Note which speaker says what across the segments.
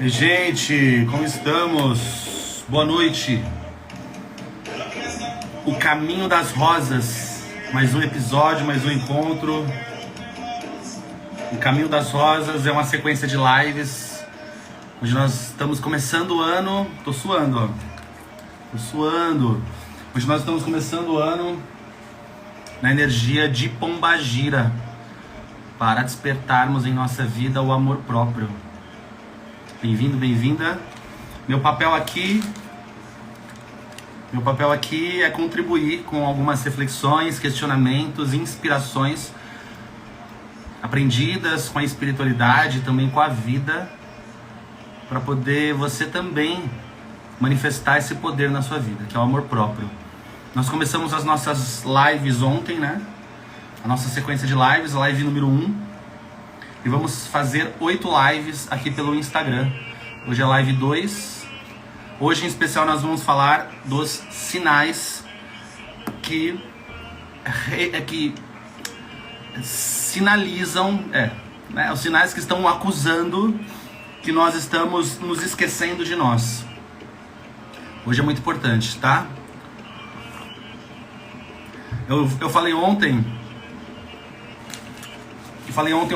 Speaker 1: Gente, como estamos? Boa noite. O Caminho das Rosas, mais um episódio, mais um encontro. O Caminho das Rosas é uma sequência de lives onde nós estamos começando o ano. Tô suando, ó. Tô suando. Hoje nós estamos começando o ano na energia de Pombagira, para despertarmos em nossa vida o amor próprio. Bem-vindo, bem-vinda. Meu papel aqui é contribuir com algumas reflexões, questionamentos, inspirações aprendidas com a espiritualidade, também com a vida, para poder você também manifestar esse poder na sua vida, que é o amor próprio. Nós começamos as nossas lives ontem, né? A nossa sequência de lives, live número 1. E vamos fazer 8 lives aqui pelo Instagram. Hoje é live 2. Hoje em especial nós vamos falar dos sinais que sinalizam, né, os sinais que estão acusando que nós estamos nos esquecendo de nós. Hoje é muito importante, tá? Eu falei ontem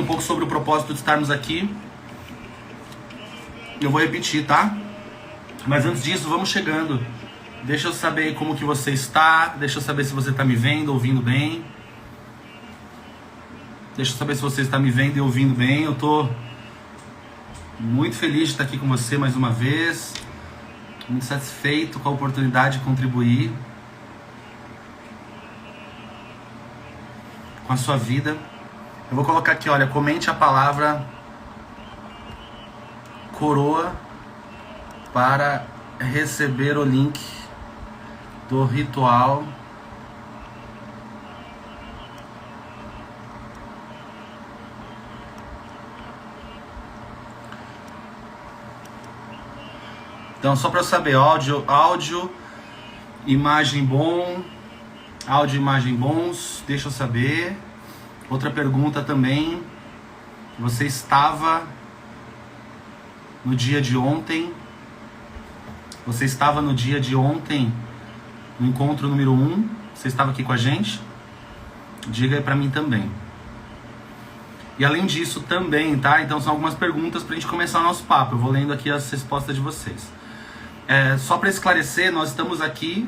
Speaker 1: um pouco sobre o propósito de estarmos aqui. Eu vou repetir, tá? Mas antes disso, vamos chegando. Deixa eu saber como que você está. Deixa eu saber se você está me vendo, ouvindo bem. Deixa eu saber se você está me vendo e ouvindo bem. Eu tô muito feliz de estar aqui com você mais uma vez. Muito satisfeito com a oportunidade de contribuir com a sua vida. Eu vou colocar aqui, olha, comente a palavra coroa para receber o link do ritual Então, só para eu saber, áudio, imagem bom, áudio e imagem bons, deixa eu saber. Outra pergunta também, você estava no dia de ontem? Você estava no dia de ontem, no encontro número 1? Você estava aqui com a gente? Diga aí pra mim também. E além disso também, tá? Então são algumas perguntas pra gente começar o nosso papo. Eu vou lendo aqui as respostas de vocês. Só para esclarecer, nós estamos aqui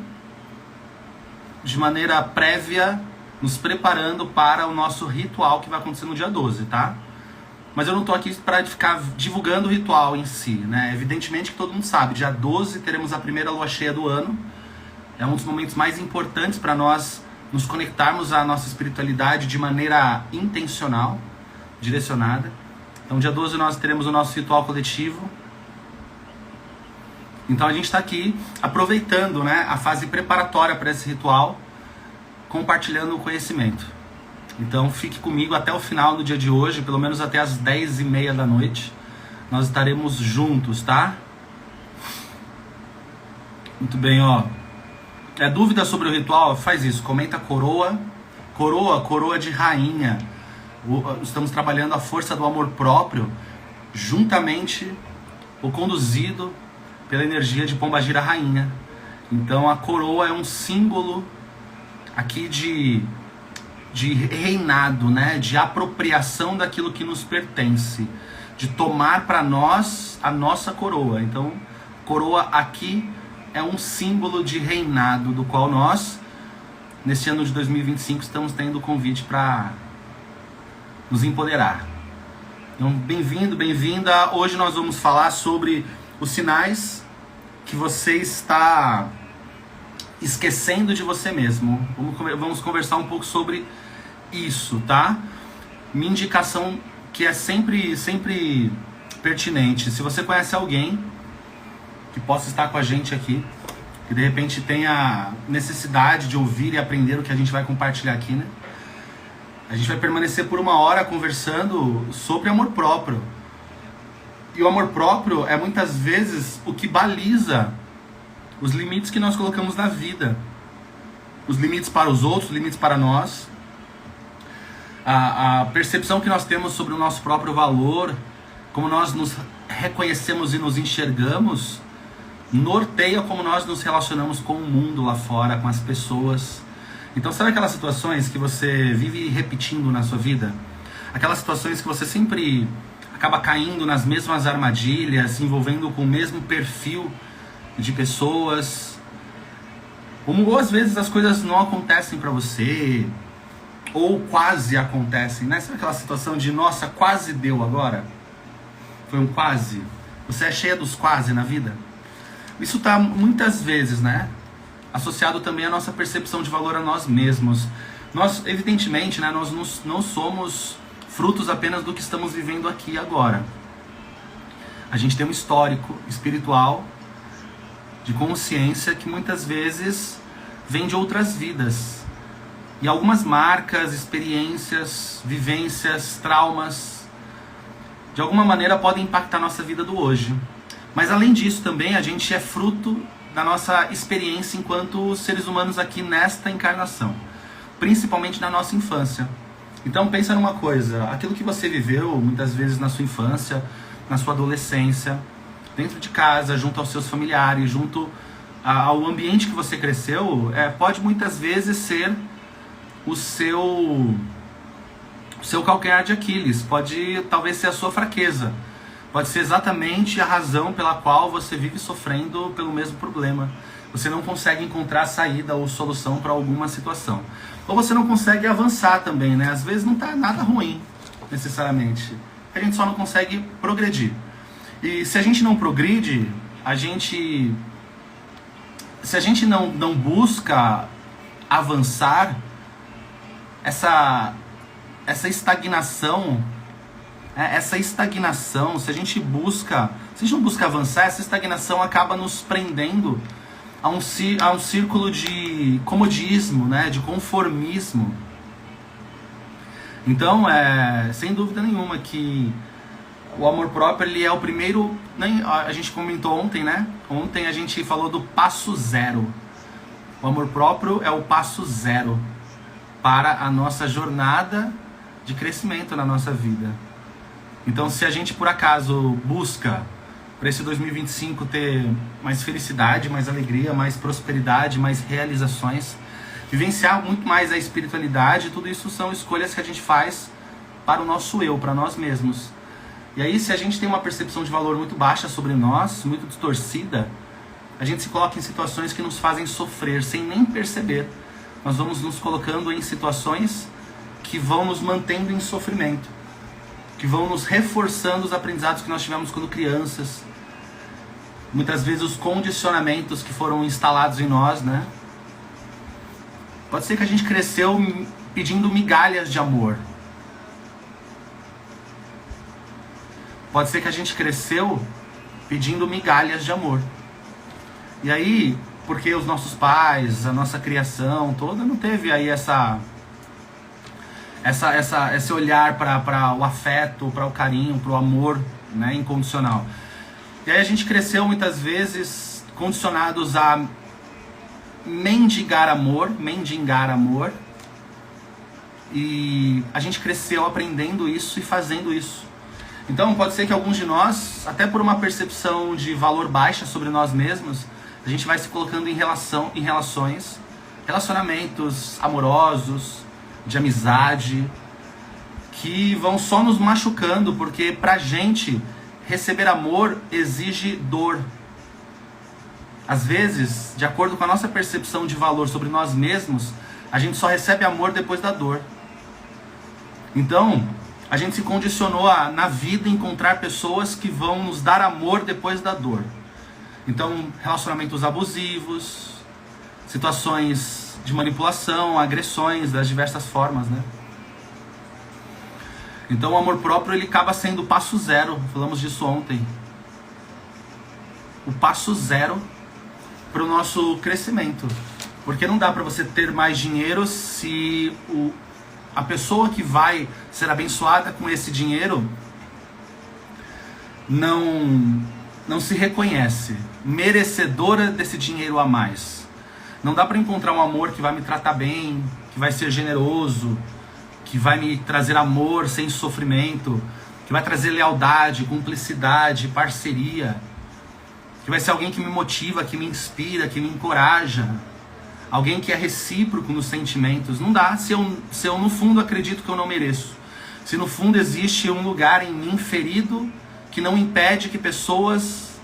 Speaker 1: de maneira prévia, nos preparando para o nosso ritual que vai acontecer no dia 12, tá? Mas eu não tô aqui para ficar divulgando o ritual em si, né? Evidentemente que todo mundo sabe, dia 12 teremos a primeira lua cheia do ano. É um dos momentos mais importantes para nós nos conectarmos à nossa espiritualidade de maneira intencional, direcionada. Então dia 12 nós teremos o nosso ritual coletivo. Então a gente está aqui aproveitando, né, a fase preparatória para esse ritual, compartilhando o conhecimento. Então fique comigo até o final do dia de hoje, pelo menos até as 10h30 da noite. Nós estaremos juntos, tá? Muito bem, ó. Dúvida sobre o ritual? Faz isso, comenta coroa. Coroa de rainha. Estamos trabalhando a força do amor próprio, juntamente ou conduzido pela energia de Pombagira rainha. Então a coroa é um símbolo aqui de reinado, né? De apropriação daquilo que nos pertence, de tomar para nós a nossa coroa. Então, coroa aqui é um símbolo de reinado, do qual nós, nesse ano de 2025, estamos tendo o convite para nos empoderar. Então, bem-vindo, bem-vinda. Hoje nós vamos falar sobre os sinais que você está esquecendo de você mesmo. Vamos conversar um pouco sobre isso, tá? Minha indicação que é sempre pertinente. Se você conhece alguém que possa estar com a gente aqui, que de repente tenha necessidade de ouvir e aprender o que a gente vai compartilhar aqui, né? A gente vai permanecer por 1 hora conversando sobre amor próprio. E o amor próprio é muitas vezes o que baliza os limites que nós colocamos na vida. Os limites para os outros, os limites para nós. A percepção que nós temos sobre o nosso próprio valor, como nós nos reconhecemos e nos enxergamos, norteia como nós nos relacionamos com o mundo lá fora, com as pessoas. Então sabe aquelas situações que você vive repetindo na sua vida? Aquelas situações que você sempre acaba caindo nas mesmas armadilhas, se envolvendo com o mesmo perfil de pessoas. Ou às vezes as coisas não acontecem pra você, ou quase acontecem, né? Sabe aquela situação de, nossa, quase deu agora? Foi um quase. Você é cheia dos quase na vida? Isso está muitas vezes, né, associado também à nossa percepção de valor a nós mesmos. Nós, evidentemente, né, nós não somos frutos apenas do que estamos vivendo aqui e agora. A gente tem um histórico espiritual de consciência que muitas vezes vem de outras vidas. E algumas marcas, experiências, vivências, traumas, de alguma maneira podem impactar a nossa vida do hoje. Mas além disso também a gente é fruto da nossa experiência enquanto seres humanos aqui nesta encarnação. Principalmente na nossa infância. Então pensa numa coisa, aquilo que você viveu muitas vezes na sua infância, na sua adolescência, dentro de casa, junto aos seus familiares, junto ao ambiente que você cresceu, pode muitas vezes ser o seu calcanhar de Aquiles, pode talvez ser a sua fraqueza. Pode ser exatamente a razão pela qual você vive sofrendo pelo mesmo problema. Você não consegue encontrar saída ou solução para alguma situação. Ou você não consegue avançar também, né? Às vezes não está nada ruim, necessariamente. A gente só não consegue progredir. E se a gente não progride, se a gente não busca avançar, essa estagnação... Essa estagnação, se a gente não busca avançar, essa estagnação acaba nos prendendo a um círculo de comodismo, né, de conformismo. Então, sem dúvida nenhuma que o amor próprio ele é o primeiro, a gente comentou ontem, né? Ontem a gente falou do passo zero. O amor próprio é o passo zero para a nossa jornada de crescimento na nossa vida. Então, se a gente, por acaso, busca para esse 2025 ter mais felicidade, mais alegria, mais prosperidade, mais realizações, vivenciar muito mais a espiritualidade, tudo isso são escolhas que a gente faz para o nosso eu, para nós mesmos. E aí, se a gente tem uma percepção de valor muito baixa sobre nós, muito distorcida, a gente se coloca em situações que nos fazem sofrer sem nem perceber. Nós vamos nos colocando em situações que vão nos mantendo em sofrimento, que vão nos reforçando os aprendizados que nós tivemos quando crianças. Muitas vezes os condicionamentos que foram instalados em nós, né? Pode ser que a gente cresceu pedindo migalhas de amor. Pode ser que a gente cresceu pedindo migalhas de amor. E aí, porque os nossos pais, a nossa criação toda não teve aí esse olhar para o afeto, para o carinho, para o amor, né, incondicional. E aí a gente cresceu muitas vezes condicionados a mendigar amor, e a gente cresceu aprendendo isso e fazendo isso. Então pode ser que alguns de nós, até por uma percepção de valor baixa sobre nós mesmos, a gente vai se colocando em relacionamentos amorosos, de amizade, que vão só nos machucando, porque pra gente receber amor exige dor. Às vezes, de acordo com a nossa percepção de valor sobre nós mesmos, a gente só recebe amor depois da dor. Então, a gente se condicionou a, na vida, encontrar pessoas que vão nos dar amor depois da dor. Então, relacionamentos abusivos, situações de manipulação, agressões das diversas formas, né? Então o amor próprio ele acaba sendo o passo zero, falamos disso ontem. O passo zero para o nosso crescimento. Porque não dá para você ter mais dinheiro se a pessoa que vai ser abençoada com esse dinheiro não se reconhece merecedora desse dinheiro a mais. Não dá para encontrar um amor que vai me tratar bem, que vai ser generoso, que vai me trazer amor sem sofrimento, que vai trazer lealdade, cumplicidade, parceria, que vai ser alguém que me motiva, que me inspira, que me encoraja, alguém que é recíproco nos sentimentos. Não dá se eu no fundo acredito que eu não mereço, se no fundo existe um lugar em mim ferido que não impede que pessoas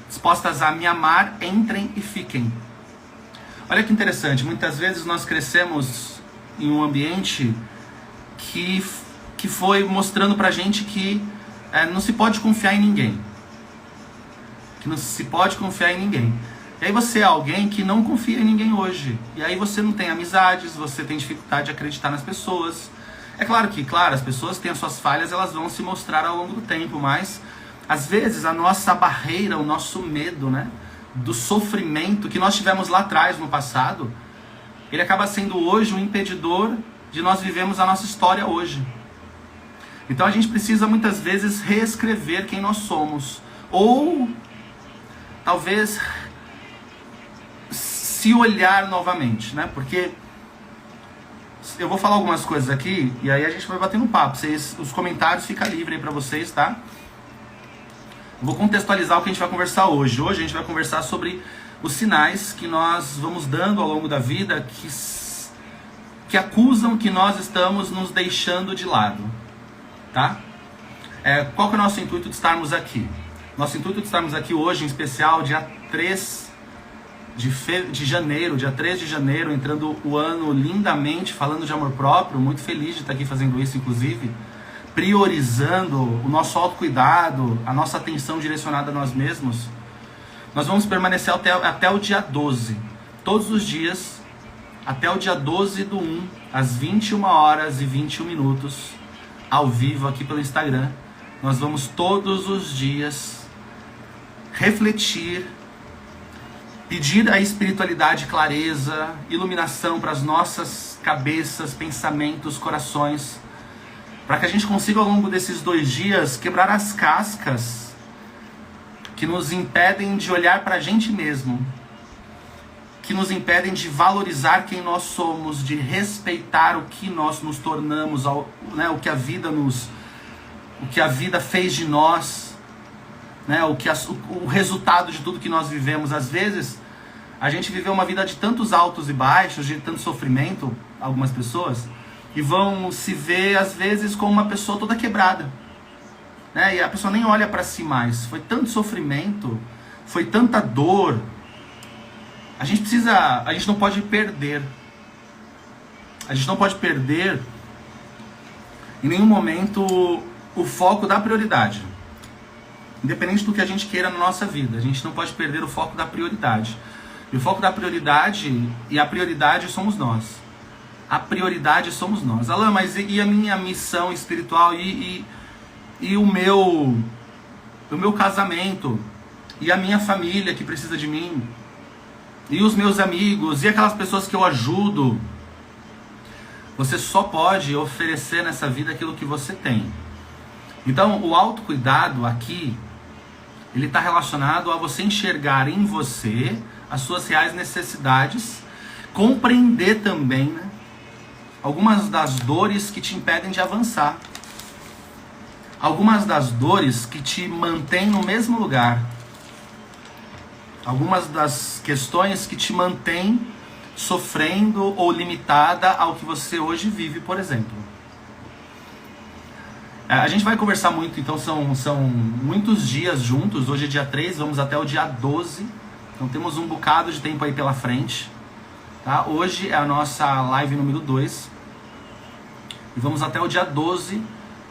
Speaker 1: dispostas a me amar entrem e fiquem. Olha que interessante, muitas vezes nós crescemos em um ambiente que foi mostrando pra gente que não se pode confiar em ninguém. Que não se pode confiar em ninguém. E aí você é alguém que não confia em ninguém hoje. E aí você não tem amizades, você tem dificuldade de acreditar nas pessoas. É claro que, as pessoas têm as suas falhas, elas vão se mostrar ao longo do tempo, mas às vezes a nossa barreira, o nosso medo, né, do sofrimento que nós tivemos lá atrás, no passado, ele acaba sendo hoje um impedidor de nós vivermos a nossa história hoje. Então a gente precisa muitas vezes reescrever quem nós somos, ou talvez se olhar novamente, né? Porque eu vou falar algumas coisas aqui e aí a gente vai batendo um papo. Os comentários ficam livres aí para vocês, tá? Eu vou contextualizar o que a gente vai conversar hoje. Hoje a gente vai conversar sobre os sinais que nós vamos dando ao longo da vida que acusam que nós estamos nos deixando de lado, tá? Qual que é o nosso intuito de estarmos aqui? Nosso intuito de estarmos aqui hoje, em especial, dia 3 de janeiro, dia 3 de janeiro, entrando o ano lindamente, falando de amor próprio, muito feliz de estar aqui fazendo isso, inclusive, priorizando o nosso autocuidado, a nossa atenção direcionada a nós mesmos. Nós vamos permanecer até o dia 12, todos os dias, até o dia 12/1, às 21h21, ao vivo aqui pelo Instagram. Nós vamos todos os dias refletir, pedir à espiritualidade clareza, iluminação para as nossas cabeças, pensamentos, corações, para que a gente consiga ao longo desses 2 dias quebrar as cascas que nos impedem de olhar para a gente mesmo, que nos impedem de valorizar quem nós somos, de respeitar o que nós nos tornamos, né, o que a vida fez de nós, né, o resultado de tudo que nós vivemos. Às vezes, a gente viveu uma vida de tantos altos e baixos, de tanto sofrimento, algumas pessoas, e vão se ver, às vezes, como uma pessoa toda quebrada, né? E a pessoa nem olha para si mais. Foi tanto sofrimento, foi tanta dor. A gente não pode perder. A gente não pode perder em nenhum momento o foco da prioridade. Independente do que a gente queira na nossa vida, a gente não pode perder o foco da prioridade. E o foco da prioridade, e a prioridade somos nós. A prioridade somos nós. Alan, mas e a minha missão espiritual? E o meu casamento? E a minha família que precisa de mim? E os meus amigos? E aquelas pessoas que eu ajudo? Você só pode oferecer nessa vida aquilo que você tem. Então, o autocuidado aqui, ele está relacionado a você enxergar em você as suas reais necessidades, compreender também, né, algumas das dores que te impedem de avançar, algumas das dores que te mantêm no mesmo lugar, algumas das questões que te mantêm sofrendo ou limitada ao que você hoje vive, por exemplo. A gente vai conversar muito, então são muitos dias juntos. Hoje é dia 3, vamos até o dia 12. Então temos um bocado de tempo aí pela frente, tá? Hoje é a nossa live número 2. E vamos até o dia 12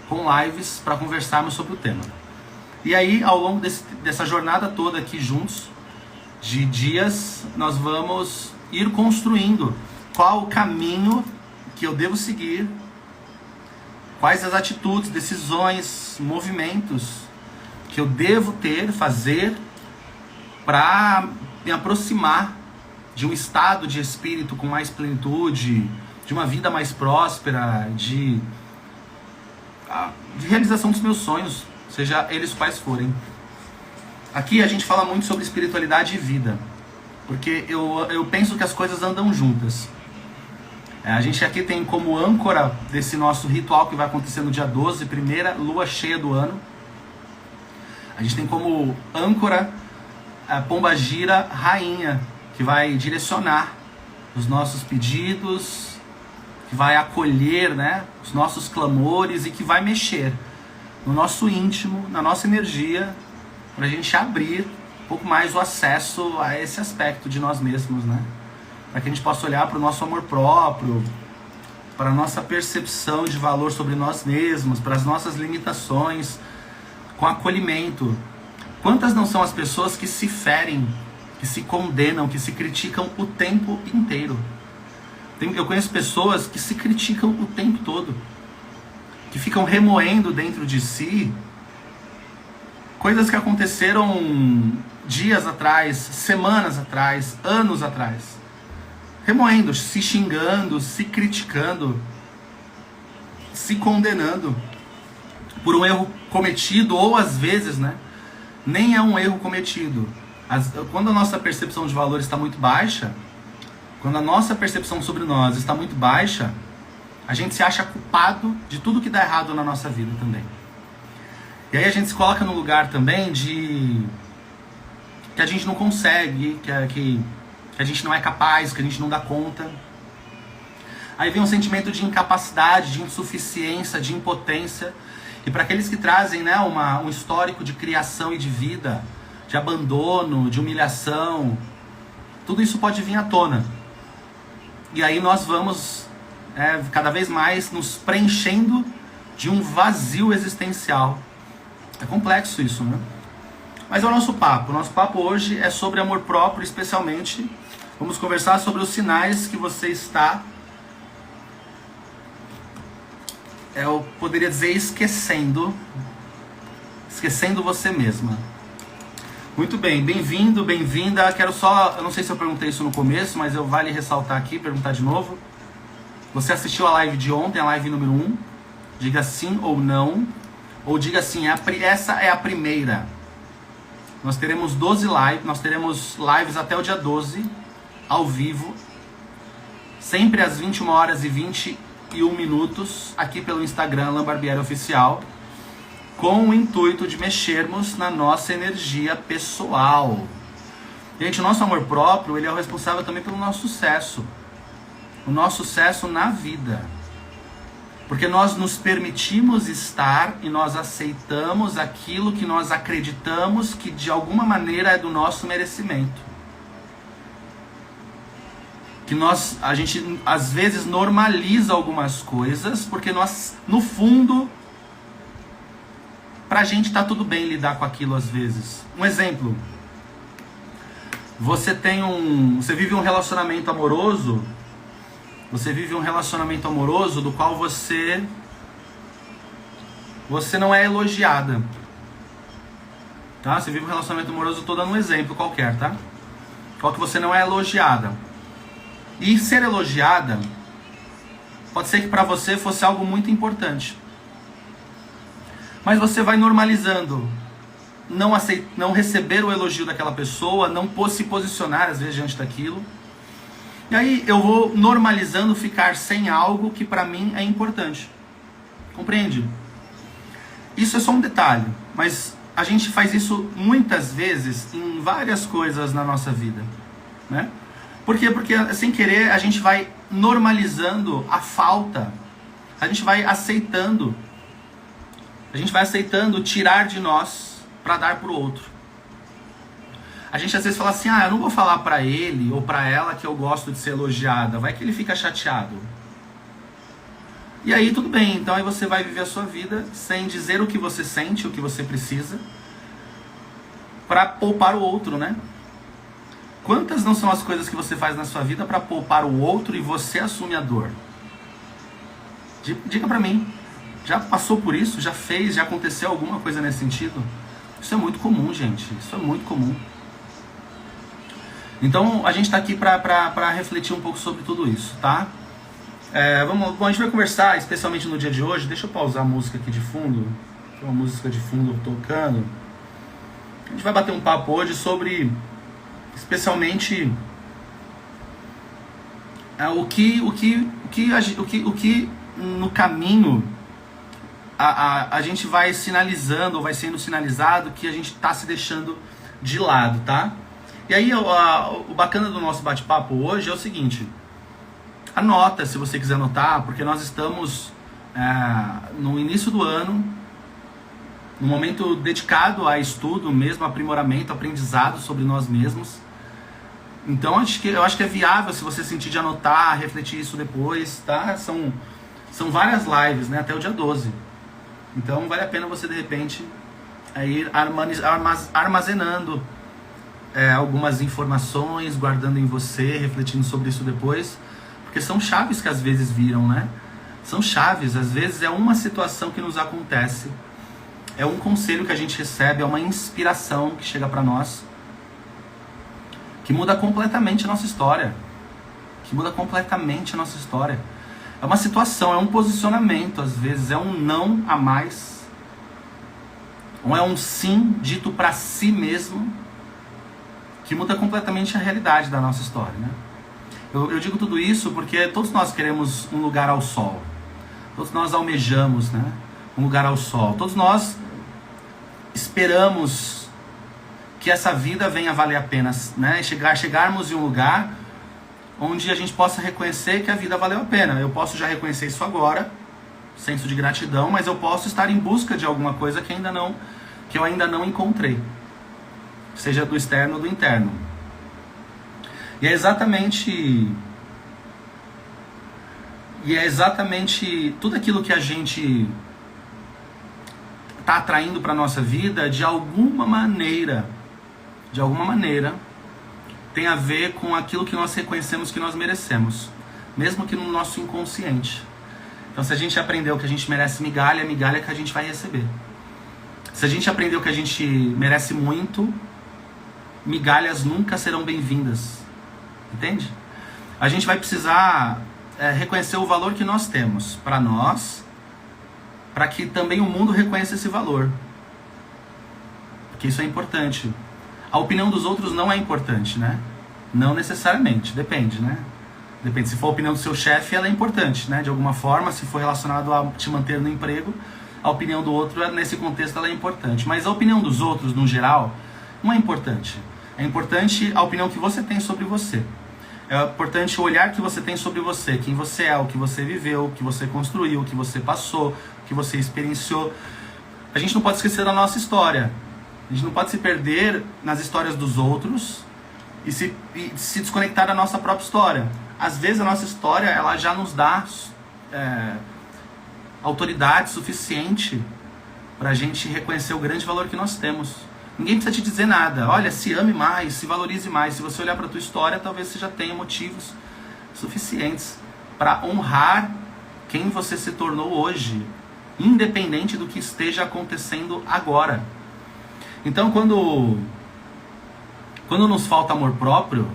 Speaker 1: com lives para conversarmos sobre o tema. E aí, ao longo dessa jornada toda aqui juntos, de dias, nós vamos ir construindo qual o caminho que eu devo seguir, quais as atitudes, decisões, movimentos que eu devo fazer para me aproximar de um estado de espírito com mais plenitude, de uma vida mais próspera, de realização dos meus sonhos, seja eles quais forem. Aqui a gente fala muito sobre espiritualidade e vida, porque eu penso que as coisas andam juntas. A gente aqui tem como âncora desse nosso ritual que vai acontecer no dia 12, primeira lua cheia do ano. A gente tem como âncora a Pombagira Rainha, que vai direcionar os nossos pedidos, que vai acolher, né, os nossos clamores e que vai mexer no nosso íntimo, na nossa energia, para a gente abrir um pouco mais o acesso a esse aspecto de nós mesmos, né? Para que a gente possa olhar para o nosso amor próprio, para a nossa percepção de valor sobre nós mesmos, para as nossas limitações, com acolhimento. Quantas não são as pessoas que se ferem, que se condenam, que se criticam o tempo inteiro? Eu conheço pessoas que se criticam o tempo todo, que ficam remoendo dentro de si coisas que aconteceram dias atrás, semanas atrás, anos atrás. Remoendo, se xingando, se criticando, se condenando por um erro cometido, ou às vezes, né, nem é um erro cometido. Quando a nossa percepção de valor está muito baixa, quando a nossa percepção sobre nós está muito baixa, a gente se acha culpado de tudo que dá errado na nossa vida também. E aí a gente se coloca no lugar também de que a gente não consegue, que a gente não é capaz, que a gente não dá conta. Aí vem um sentimento de incapacidade, de insuficiência, de impotência. E para aqueles que trazem, né, um histórico de criação e de vida, de abandono, de humilhação, tudo isso pode vir à tona. E aí nós vamos cada vez mais nos preenchendo de um vazio existencial. É complexo isso, né? Mas é o nosso papo. O nosso papo hoje é sobre amor próprio, especialmente. Vamos conversar sobre os sinais que você está, eu poderia dizer, esquecendo você mesma. Muito bem, bem-vindo, bem-vinda. Eu não sei se eu perguntei isso no começo, mas vale ressaltar aqui, perguntar de novo. Você assistiu a live de ontem, a live número 1? Diga sim ou não. Ou diga assim, essa é a primeira. Nós teremos 12 lives, nós teremos lives até o dia 12, ao vivo, sempre às 21 horas e 21 minutos, aqui pelo Instagram, Alain Barbieri Oficial, com o intuito de mexermos na nossa energia pessoal. Gente, o nosso amor próprio, ele é o responsável também pelo nosso sucesso. O nosso sucesso na vida. Porque nós nos permitimos estar e nós aceitamos aquilo que nós acreditamos que de alguma maneira é do nosso merecimento. Que a gente às vezes normaliza algumas coisas, porque nós, no fundo, pra gente tá tudo bem lidar com aquilo às vezes. Um exemplo. Você vive um relacionamento amoroso. Você vive um relacionamento amoroso do qual você não é elogiada. Tá? Você vive um relacionamento amoroso, estou dando um exemplo qualquer, tá? Qual que você não é elogiada. E ser elogiada pode ser que para você fosse algo muito importante. Mas você vai normalizando não receber o elogio daquela pessoa, não se posicionar às vezes diante daquilo. E aí eu vou normalizando ficar sem algo que para mim é importante. Compreende? Isso é só um detalhe, mas a gente faz isso muitas vezes em várias coisas na nossa vida, né? Por quê? Porque sem querer a gente vai normalizando a falta. A gente vai aceitando tirar de nós para dar para o outro. A gente às vezes fala assim, eu não vou falar pra ele ou pra ela que eu gosto de ser elogiada, vai que ele fica chateado. E aí tudo bem, então aí você vai viver a sua vida sem dizer o que você sente, o que você precisa, pra poupar o outro, né? Quantas não são as coisas que você faz na sua vida pra poupar o outro e você assume a dor? Diga pra mim, já passou por isso? Já fez? Já aconteceu alguma coisa nesse sentido? Isso é muito comum, gente, isso é muito comum. Então a gente está aqui para refletir um pouco sobre tudo isso, tá? A gente vai conversar, especialmente no dia de hoje. Deixa eu pausar a música aqui de fundo. Tem uma música de fundo tocando. A gente vai bater um papo hoje sobre, especialmente, o que o que no caminho a gente vai sinalizando, ou vai sendo sinalizado que a gente está se deixando de lado, tá? E aí o bacana do nosso bate-papo hoje é o seguinte: anota, se você quiser anotar, porque nós estamos no início do ano, num momento dedicado a estudo mesmo, aprimoramento, aprendizado sobre nós mesmos. Então eu acho que é viável, se você sentir, de anotar, refletir isso depois, tá? São várias lives, né? Até o dia 12. Então vale a pena você, de repente, ir armazenando algumas informações, guardando em você, refletindo sobre isso depois, porque são chaves que às vezes viram, né? São chaves, às vezes é uma situação que nos acontece, é um conselho que a gente recebe, é uma inspiração que chega para nós, que muda completamente a nossa história. Que muda completamente a nossa história. É uma situação, é um posicionamento, às vezes, é um não a mais, ou é um sim dito para si mesmo, que muda completamente a realidade da nossa história, né? Eu digo tudo isso porque todos nós queremos um lugar ao sol. Todos nós almejamos, né, um lugar ao sol. Todos nós esperamos que essa vida venha valer a pena, né? Chegarmos em um lugar onde a gente possa reconhecer que a vida valeu a pena. Eu posso já reconhecer isso agora, senso de gratidão, mas eu posso estar em busca de alguma coisa que eu ainda não encontrei, seja do externo ou do interno. E é exatamente tudo aquilo que a gente está atraindo para a nossa vida, de alguma maneira, tem a ver com aquilo que nós reconhecemos que nós merecemos, mesmo que no nosso inconsciente. Então, se a gente aprendeu que a gente merece migalha, é migalha que a gente vai receber. Se a gente aprendeu que a gente merece muito, migalhas nunca serão bem-vindas. Entende? A gente vai precisar reconhecer o valor que nós temos para nós, para que também o mundo reconheça esse valor. Porque isso é importante. A opinião dos outros não é importante, né? Não necessariamente, depende, né? Depende. Se for a opinião do seu chefe, ela é importante, né? De alguma forma, se for relacionado a te manter no emprego, a opinião do outro, nesse contexto, ela é importante. Mas a opinião dos outros, no geral, não é importante. É importante a opinião que você tem sobre você. É importante o olhar que você tem sobre você, quem você é, o que você viveu, o que você construiu, o que você passou, o que você experienciou. A gente não pode esquecer da nossa história. A gente não pode se perder nas histórias dos outros e se desconectar da nossa própria história. Às vezes a nossa história, ela já nos dá autoridade suficiente para a gente reconhecer o grande valor que nós temos. Ninguém precisa te dizer nada. Olha, se ame mais, se valorize mais. Se você olhar para a tua história, talvez você já tenha motivos suficientes para honrar quem você se tornou hoje, independente do que esteja acontecendo agora. Então, quando nos falta amor próprio,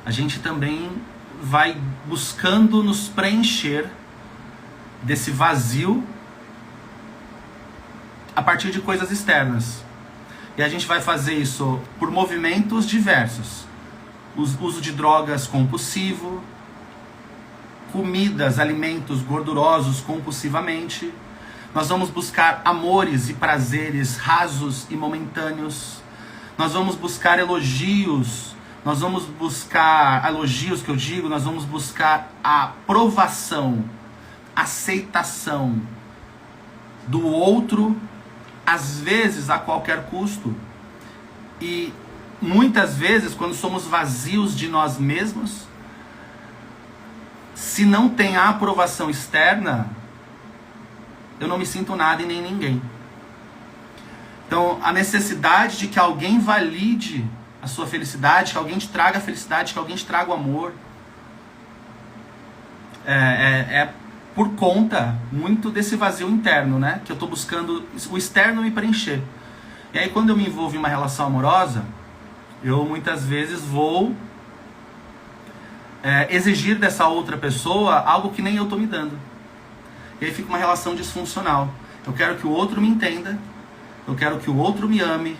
Speaker 1: a gente também vai buscando nos preencher desse vazio a partir de coisas externas. E a gente vai fazer isso por movimentos diversos. Uso de drogas compulsivo, comidas, alimentos gordurosos compulsivamente. Nós vamos buscar amores e prazeres rasos e momentâneos. Nós vamos buscar elogios. Nós vamos buscar elogios, que eu digo, nós vamos buscar a aprovação, aceitação do outro, às vezes a qualquer custo. E muitas vezes, quando somos vazios de nós mesmos, se não tem a aprovação externa, eu não me sinto nada e nem ninguém. Então, a necessidade de que alguém valide a sua felicidade, que alguém te traga a felicidade, que alguém te traga o amor, é por conta muito desse vazio interno, né? Que eu estou buscando o externo me preencher. E aí, quando eu me envolvo em uma relação amorosa, eu muitas vezes vou exigir dessa outra pessoa algo que nem eu estou me dando. E aí fica uma relação disfuncional. Eu quero que o outro me entenda, eu quero que o outro me ame,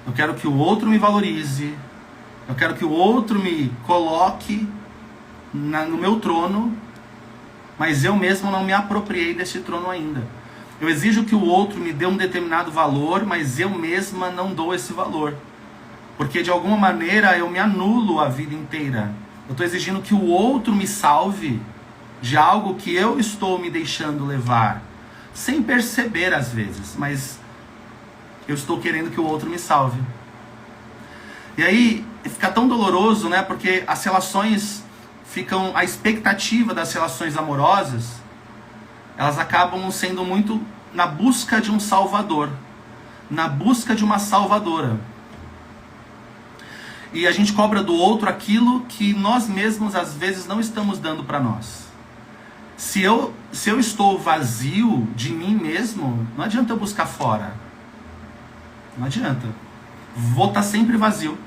Speaker 1: eu quero que o outro me valorize, eu quero que o outro me coloque no meu trono, mas eu mesmo não me apropriei desse trono ainda. Eu exijo que o outro me dê um determinado valor, mas eu mesma não dou esse valor. Porque de alguma maneira eu me anulo a vida inteira. Eu estou exigindo que o outro me salve de algo que eu estou me deixando levar. Sem perceber às vezes, mas eu estou querendo que o outro me salve. E aí fica tão doloroso, né? Porque as relações ficam... A expectativa das relações amorosas, elas acabam sendo muito na busca de um salvador. Na busca de uma salvadora. E a gente cobra do outro aquilo que nós mesmos às vezes não estamos dando para nós. Se eu estou vazio de mim mesmo, não adianta eu buscar fora. Não adianta. Vou estar sempre vazio.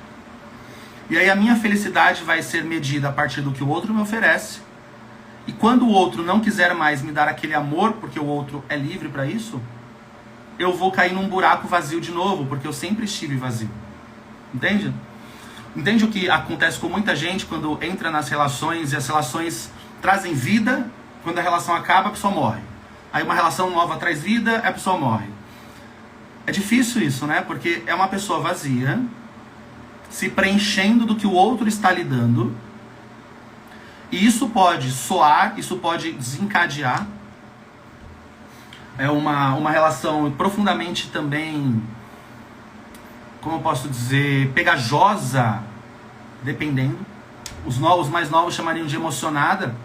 Speaker 1: E aí a minha felicidade vai ser medida a partir do que o outro me oferece. E quando o outro não quiser mais me dar aquele amor, porque o outro é livre para isso, eu vou cair num buraco vazio de novo, porque eu sempre estive vazio. Entende? Entende o que acontece com muita gente quando entra nas relações e as relações trazem vida? Quando a relação acaba, a pessoa morre. Aí uma relação nova traz vida, a pessoa morre. É difícil isso, né? Porque é uma pessoa vazia, se preenchendo do que o outro está lhe dando. E isso pode soar, isso pode desencadear. É uma relação profundamente também... como eu posso dizer, pegajosa, dependendo. Os mais novos chamariam de emocionada.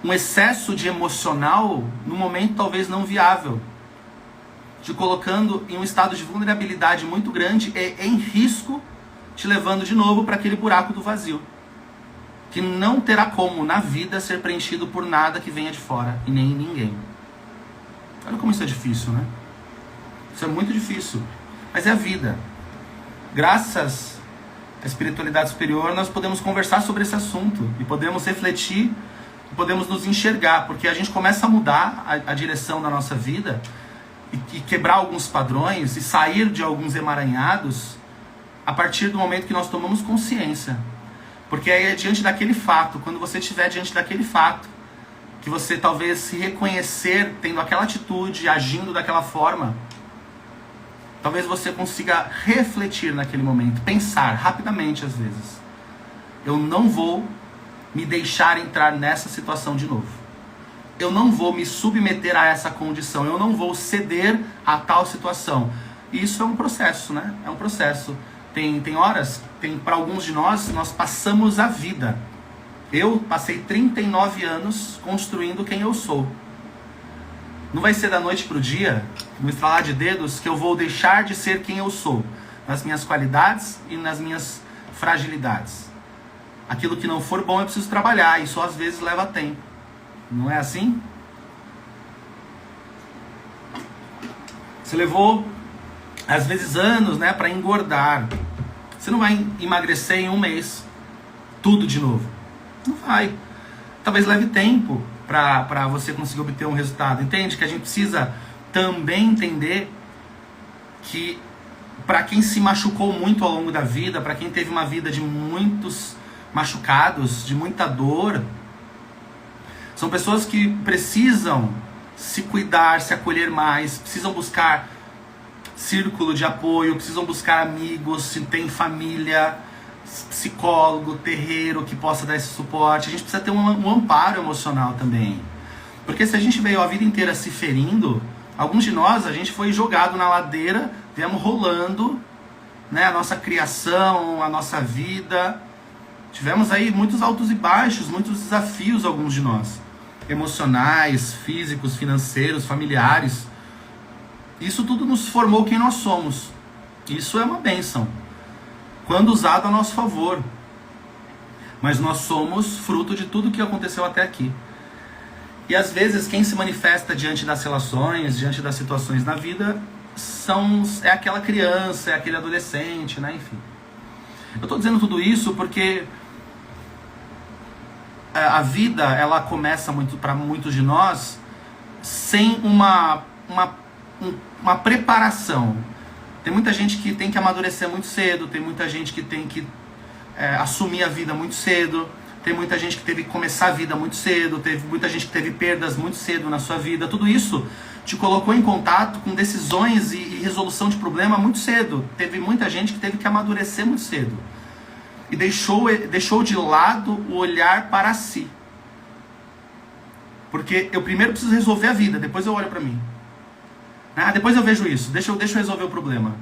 Speaker 1: Um excesso de emocional, no momento talvez não viável, te colocando em um estado de vulnerabilidade muito grande e em risco, te levando de novo para aquele buraco do vazio, que não terá como na vida ser preenchido por nada que venha de fora, e nem ninguém. Olha como isso é difícil, né? Isso é muito difícil. Mas é a vida. Graças à espiritualidade superior, nós podemos conversar sobre esse assunto. E podemos refletir, e podemos nos enxergar. Porque a gente começa a mudar a direção da nossa vida, e quebrar alguns padrões, e sair de alguns emaranhados, a partir do momento que nós tomamos consciência. Porque aí é diante daquele fato, quando você estiver diante daquele fato, que você talvez se reconhecer tendo aquela atitude, agindo daquela forma, talvez você consiga refletir naquele momento, pensar rapidamente às vezes. Eu não vou me deixar entrar nessa situação de novo. Eu não vou me submeter a essa condição. Eu não vou ceder a tal situação. E isso é um processo, né? É um processo. Tem horas, para alguns de nós passamos a vida. Eu passei 39 anos construindo quem eu sou. Não vai ser da noite para o dia, no estralar de dedos, que eu vou deixar de ser quem eu sou, nas minhas qualidades e nas minhas fragilidades. Aquilo que não for bom eu preciso trabalhar, e isso às vezes leva tempo. Não é assim? Você levou, às vezes, anos, né, para engordar. Você não vai emagrecer em um mês tudo de novo. Não vai. Talvez leve tempo para você conseguir obter um resultado. Entende? Que a gente precisa também entender que para quem se machucou muito ao longo da vida, para quem teve uma vida de muitos machucados, de muita dor, são pessoas que precisam se cuidar, se acolher mais, precisam buscar círculo de apoio, precisam buscar amigos, se tem família, psicólogo, terreiro que possa dar esse suporte. A gente precisa ter um amparo emocional também. Porque se a gente veio a vida inteira se ferindo, alguns de nós, a gente foi jogado na ladeira, viemos rolando, né, a nossa criação, a nossa vida. Tivemos aí muitos altos e baixos, muitos desafios, alguns de nós. Emocionais, físicos, financeiros, familiares. Isso tudo nos formou quem nós somos. Isso é uma bênção, quando usado a nosso favor. Mas nós somos fruto de tudo que aconteceu até aqui. E às vezes quem se manifesta diante das relações, diante das situações na vida, é aquela criança, é aquele adolescente, né? Enfim. Eu estou dizendo tudo isso porque a vida, ela começa para muitos de nós sem uma preparação. Tem muita gente que tem que amadurecer muito cedo, tem muita gente que tem que assumir a vida muito cedo, tem muita gente que teve que começar a vida muito cedo, teve muita gente que teve perdas muito cedo na sua vida. Tudo isso te colocou em contato com decisões e resolução de problema muito cedo. Teve muita gente que teve que amadurecer muito cedo. E deixou de lado o olhar para si. Porque eu primeiro preciso resolver a vida, depois eu olho para mim. Depois eu vejo isso, deixa eu resolver o problema.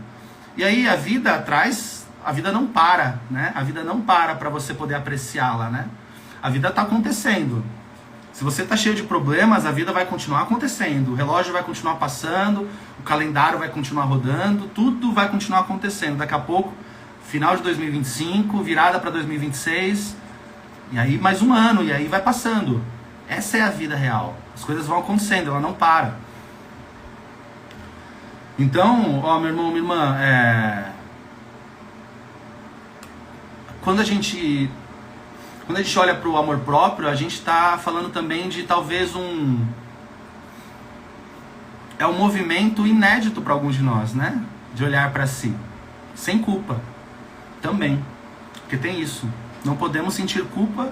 Speaker 1: E aí a vida atrás, a vida não para, né? A vida não para você poder apreciá-la, né? A vida está acontecendo. Se você está cheio de problemas, a vida vai continuar acontecendo. O relógio vai continuar passando, o calendário vai continuar rodando, tudo vai continuar acontecendo. Daqui a pouco, final de 2025, virada para 2026, e aí mais um ano, e aí vai passando. Essa é a vida real. As coisas vão acontecendo, ela não para. Então, meu irmão, minha irmã, quando a gente olha para o amor próprio, a gente está falando também de talvez um movimento inédito para alguns de nós, né? De olhar para si, sem culpa, também, porque tem isso. Não podemos sentir culpa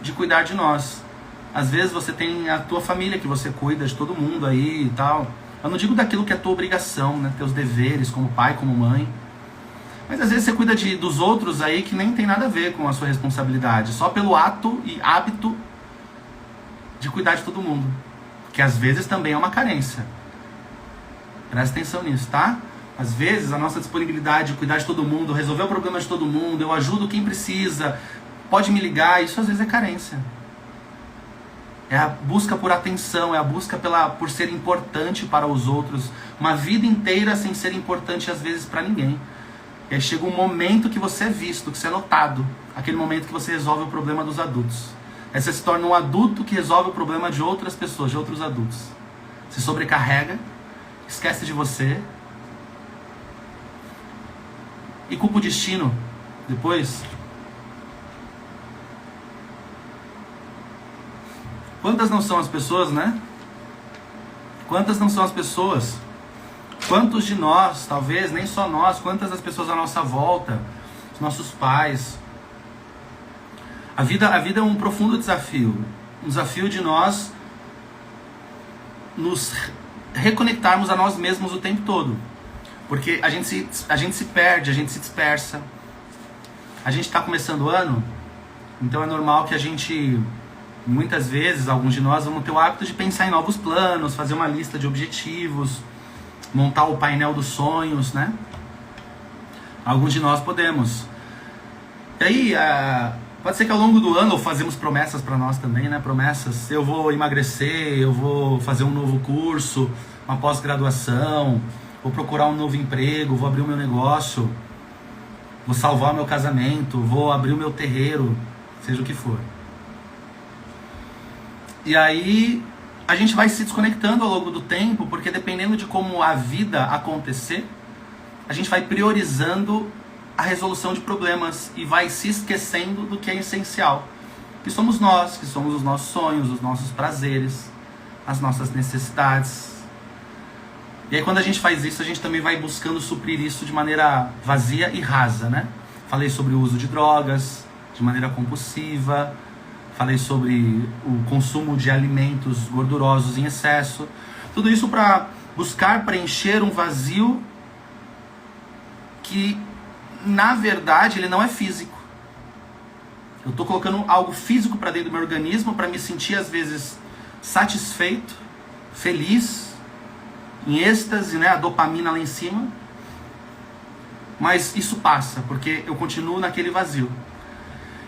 Speaker 1: de cuidar de nós. Às vezes você tem a tua família que você cuida de todo mundo aí e tal. Eu não digo daquilo que é tua obrigação, né? Teus deveres como pai, como mãe. Mas às vezes você cuida dos outros aí que nem tem nada a ver com a sua responsabilidade. Só pelo ato e hábito de cuidar de todo mundo. Que às vezes também é uma carência. Presta atenção nisso, tá? Às vezes a nossa disponibilidade de cuidar de todo mundo, resolver o problema de todo mundo, eu ajudo quem precisa, pode me ligar, isso às vezes é carência. É a busca por atenção, é a busca por ser importante para os outros. Uma vida inteira sem ser importante às vezes para ninguém. E aí chega um momento que você é visto, que você é notado. Aquele momento que você resolve o problema dos adultos. Aí você se torna um adulto que resolve o problema de outras pessoas, de outros adultos. Se sobrecarrega, esquece de você. E culpa o destino depois. Quantas não são as pessoas, né? Quantas não são as pessoas? Quantos de nós, talvez, nem só nós, quantas das pessoas à nossa volta, os nossos pais. A vida é um profundo desafio. Um desafio de nós nos reconectarmos a nós mesmos o tempo todo. Porque a gente se perde, a gente se dispersa. A gente está começando o ano, então é normal que a gente... Muitas vezes, alguns de nós vamos ter o hábito de pensar em novos planos, fazer uma lista de objetivos, montar o painel dos sonhos, né? Alguns de nós podemos. E aí, pode ser que ao longo do ano fazemos promessas para nós também, né? Promessas, eu vou emagrecer, eu vou fazer um novo curso, uma pós-graduação, vou procurar um novo emprego, vou abrir o meu negócio, vou salvar o meu casamento, vou abrir o meu terreiro, seja o que for. E aí a gente vai se desconectando ao longo do tempo, porque dependendo de como a vida acontecer, a gente vai priorizando a resolução de problemas e vai se esquecendo do que é essencial. Que somos nós, que somos os nossos sonhos, os nossos prazeres, as nossas necessidades. E aí quando a gente faz isso, a gente também vai buscando suprir isso de maneira vazia e rasa, né? Falei sobre o uso de drogas, de maneira compulsiva. Falei sobre o consumo de alimentos gordurosos em excesso. Tudo isso para buscar preencher um vazio que, na verdade, ele não é físico. Eu estou colocando algo físico para dentro do meu organismo para me sentir, às vezes, satisfeito, feliz, em êxtase, né? A dopamina lá em cima. Mas isso passa, porque eu continuo naquele vazio.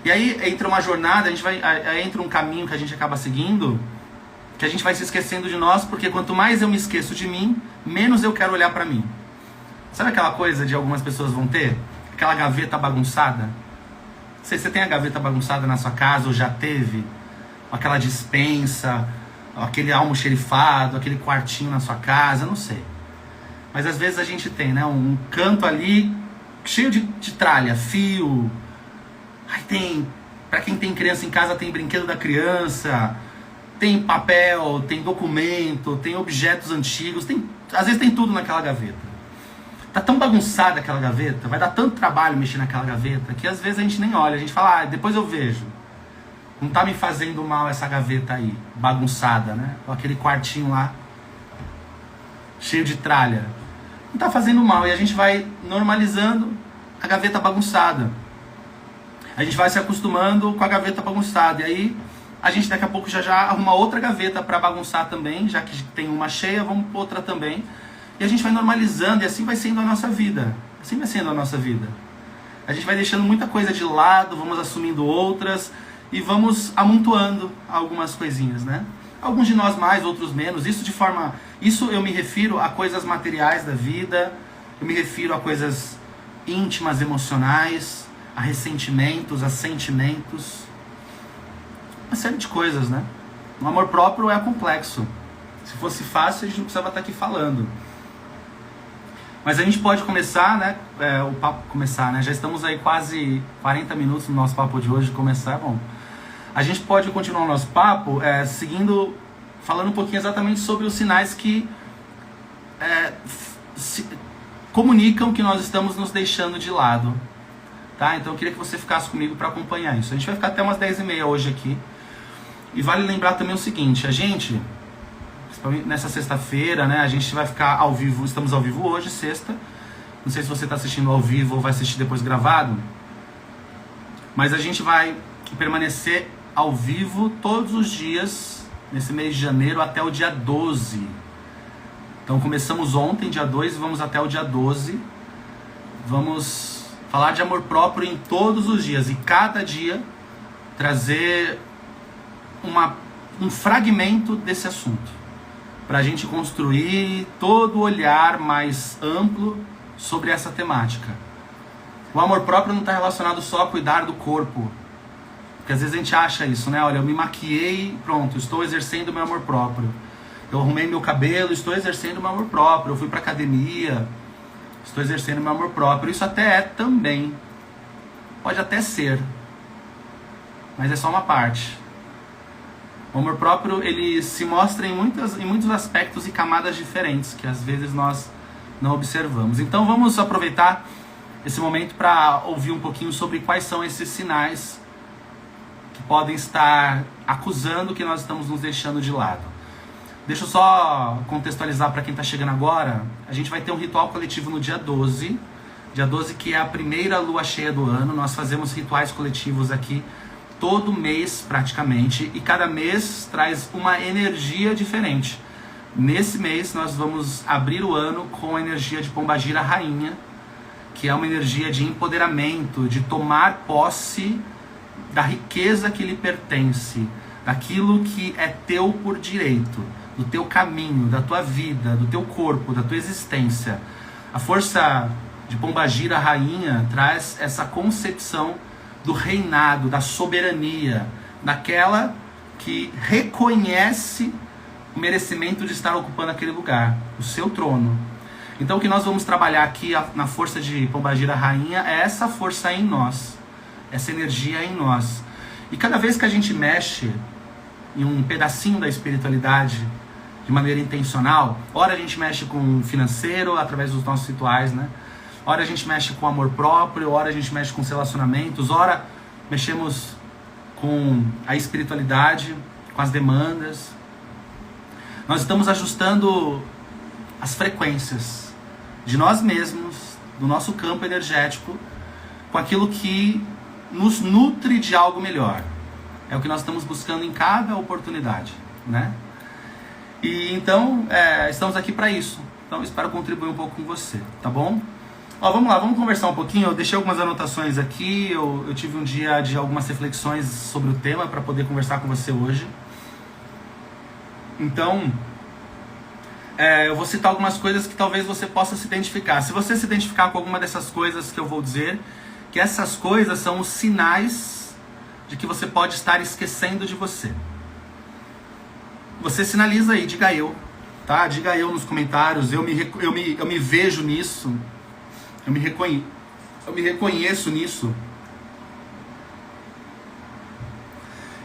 Speaker 1: E aí entra uma jornada, aí entra um caminho que a gente acaba seguindo, que a gente vai se esquecendo de nós, porque quanto mais eu me esqueço de mim, menos eu quero olhar pra mim. Sabe aquela coisa de algumas pessoas vão ter? Aquela gaveta bagunçada? Não sei se você tem a gaveta bagunçada na sua casa, ou já teve, aquela despensa, aquele almoxerifado, aquele quartinho na sua casa, não sei. Mas às vezes a gente tem, né, um canto ali cheio de tralha, fio. Aí tem, pra quem tem criança em casa, tem brinquedo da criança, tem papel, tem documento, tem objetos antigos, às vezes tem tudo naquela gaveta. Tá tão bagunçada aquela gaveta, vai dar tanto trabalho mexer naquela gaveta, que às vezes a gente nem olha, a gente fala, depois eu vejo. Não tá me fazendo mal essa gaveta aí, bagunçada, né? Ou aquele quartinho lá, cheio de tralha. Não tá fazendo mal. E a gente vai normalizando a gaveta bagunçada. A gente vai se acostumando com a gaveta bagunçada. E aí, a gente daqui a pouco já arruma outra gaveta para bagunçar também. Já que tem uma cheia, vamos pôr outra também. E a gente vai normalizando e assim vai sendo a nossa vida. Assim vai sendo a nossa vida. A gente vai deixando muita coisa de lado, vamos assumindo outras e vamos amontoando algumas coisinhas, né? Alguns de nós mais, outros menos. Isso eu me refiro a coisas materiais da vida, eu me refiro a coisas íntimas, emocionais, a ressentimentos, a sentimentos. Uma série de coisas, né? O amor próprio é complexo. Se fosse fácil, a gente não precisava estar aqui falando. Mas a gente pode começar, né? O papo começar, né? Já estamos aí quase 40 minutos no nosso papo de hoje. Começar, bom. A gente pode continuar o nosso papo falando um pouquinho exatamente sobre os sinais que comunicam que nós estamos nos deixando de lado. Tá? Então eu queria que você ficasse comigo para acompanhar isso. A gente vai ficar até umas 10h30 hoje aqui. E vale lembrar também o seguinte, a gente... Nessa sexta-feira, né, a gente vai ficar ao vivo, estamos ao vivo hoje, sexta. Não sei se você está assistindo ao vivo ou vai assistir depois gravado. Mas a gente vai permanecer ao vivo todos os dias, nesse mês de janeiro, até o dia 12. Então começamos ontem, dia 2, e vamos até o dia 12. Vamos falar de amor próprio em todos os dias. E cada dia trazer um fragmento desse assunto. Para a gente construir todo o olhar mais amplo sobre essa temática. O amor próprio não está relacionado só a cuidar do corpo. Porque às vezes a gente acha isso, né? Olha, eu me maquiei, pronto, estou exercendo o meu amor próprio. Eu arrumei meu cabelo, estou exercendo o meu amor próprio. Eu fui para academia, estou exercendo o meu amor próprio. Isso até é também. Pode até ser. Mas é só uma parte. O amor próprio, ele se mostra em muitos aspectos e camadas diferentes, que às vezes nós não observamos. Então vamos aproveitar esse momento para ouvir um pouquinho sobre quais são esses sinais que podem estar acusando que nós estamos nos deixando de lado. Deixa eu só contextualizar para quem está chegando agora. A gente vai ter um ritual coletivo no dia 12. Dia 12 que é a primeira lua cheia do ano. Nós fazemos rituais coletivos aqui todo mês praticamente, e cada mês traz uma energia diferente. Nesse mês nós vamos abrir o ano com a energia de Pombagira Rainha, que é uma energia de empoderamento, de tomar posse da riqueza que lhe pertence, daquilo que é teu por direito, do teu caminho, da tua vida, do teu corpo, da tua existência. A força de Pombagira Rainha traz essa concepção do reinado, da soberania, daquela que reconhece o merecimento de estar ocupando aquele lugar, o seu trono. Então o que nós vamos trabalhar aqui na força de Pombagira Rainha é essa força em nós, essa energia em nós. E cada vez que a gente mexe em um pedacinho da espiritualidade de maneira intencional, ora a gente mexe com o financeiro através dos nossos rituais, né? Ora a gente mexe com amor próprio, ora a gente mexe com os relacionamentos, ora mexemos com a espiritualidade, com as demandas. Nós estamos ajustando as frequências de nós mesmos, do nosso campo energético, com aquilo que nos nutre de algo melhor. É o que nós estamos buscando em cada oportunidade, né? E então, estamos aqui para isso. Então espero contribuir um pouco com você, tá bom? Ó, vamos lá, vamos conversar um pouquinho. Eu deixei algumas anotações aqui, eu tive um dia de algumas reflexões sobre o tema para poder conversar com você hoje. Então, eu vou citar algumas coisas que talvez você possa se identificar. Se você se identificar com alguma dessas coisas que eu vou dizer, que essas coisas são os sinais de que você pode estar esquecendo de você. Você sinaliza aí, diga eu, tá? Diga eu nos comentários, eu me vejo nisso. Eu me reconheço nisso.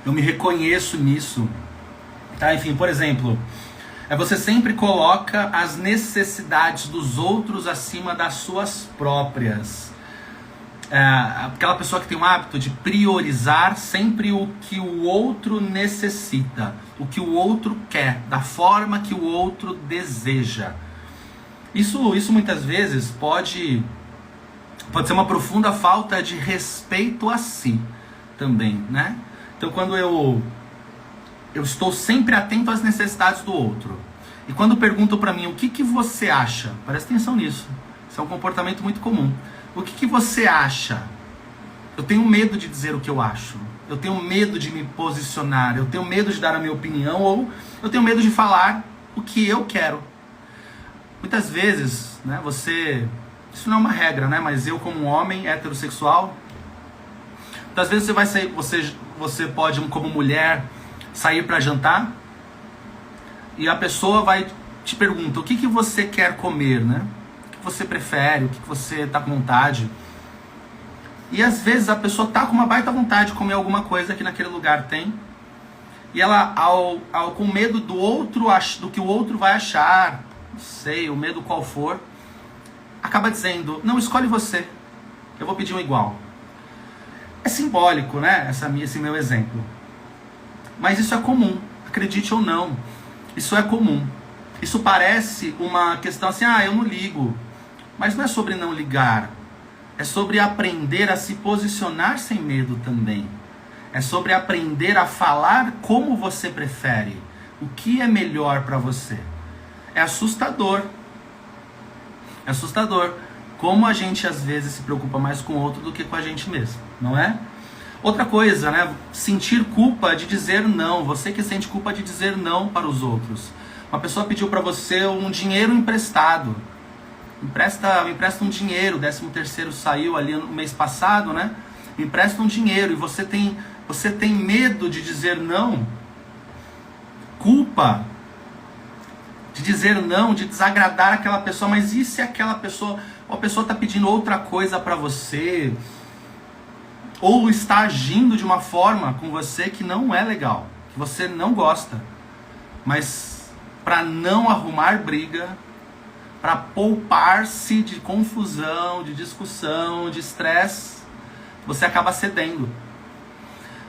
Speaker 1: Eu me reconheço nisso. Tá? Enfim, por exemplo, você sempre coloca as necessidades dos outros acima das suas próprias. aquela pessoa que tem o hábito de priorizar sempre o que o outro necessita, o que o outro quer, da forma que o outro deseja. Isso muitas vezes pode ser uma profunda falta de respeito a si também, né? Então quando eu estou sempre atento às necessidades do outro, e quando perguntam para mim o que você acha, presta atenção nisso, isso é um comportamento muito comum. O que você acha? Eu tenho medo de dizer o que eu acho. Eu tenho medo de me posicionar. Eu tenho medo de dar a minha opinião. Ou eu tenho medo de falar o que eu quero. Muitas vezes, né, isso não é uma regra, né? Mas eu, como um homem heterossexual, muitas vezes você vai sair, você pode, como mulher, sair para jantar e a pessoa vai te perguntar o que você quer comer, né? O que você prefere, o que você está com vontade. E às vezes a pessoa está com uma baita vontade de comer alguma coisa que naquele lugar tem. E ela, com medo do que o outro vai achar, não sei, o medo qual for, acaba dizendo, não, escolhe você, eu vou pedir um igual. É simbólico, né, esse meu exemplo. Mas isso é comum, acredite ou não, isso é comum. Isso parece uma questão assim, eu não ligo. Mas não é sobre não ligar. É sobre aprender a se posicionar sem medo também. É sobre aprender a falar como você prefere. O que é melhor para você. É assustador. É assustador. Como a gente às vezes se preocupa mais com o outro do que com a gente mesmo. Não é? Outra coisa, né? Sentir culpa de dizer não. Você que sente culpa de dizer não para os outros. Uma pessoa pediu para você um dinheiro emprestado. Me empresta um dinheiro, 13º saiu ali no mês passado, né? Me empresta um dinheiro e você tem medo de dizer não. Culpa de dizer não, de desagradar aquela pessoa. Mas e se aquela pessoa, ou a pessoa está pedindo outra coisa para você, ou está agindo de uma forma com você que não é legal, que você não gosta, mas para não arrumar briga, para poupar-se de confusão, de discussão, de estresse, você acaba cedendo.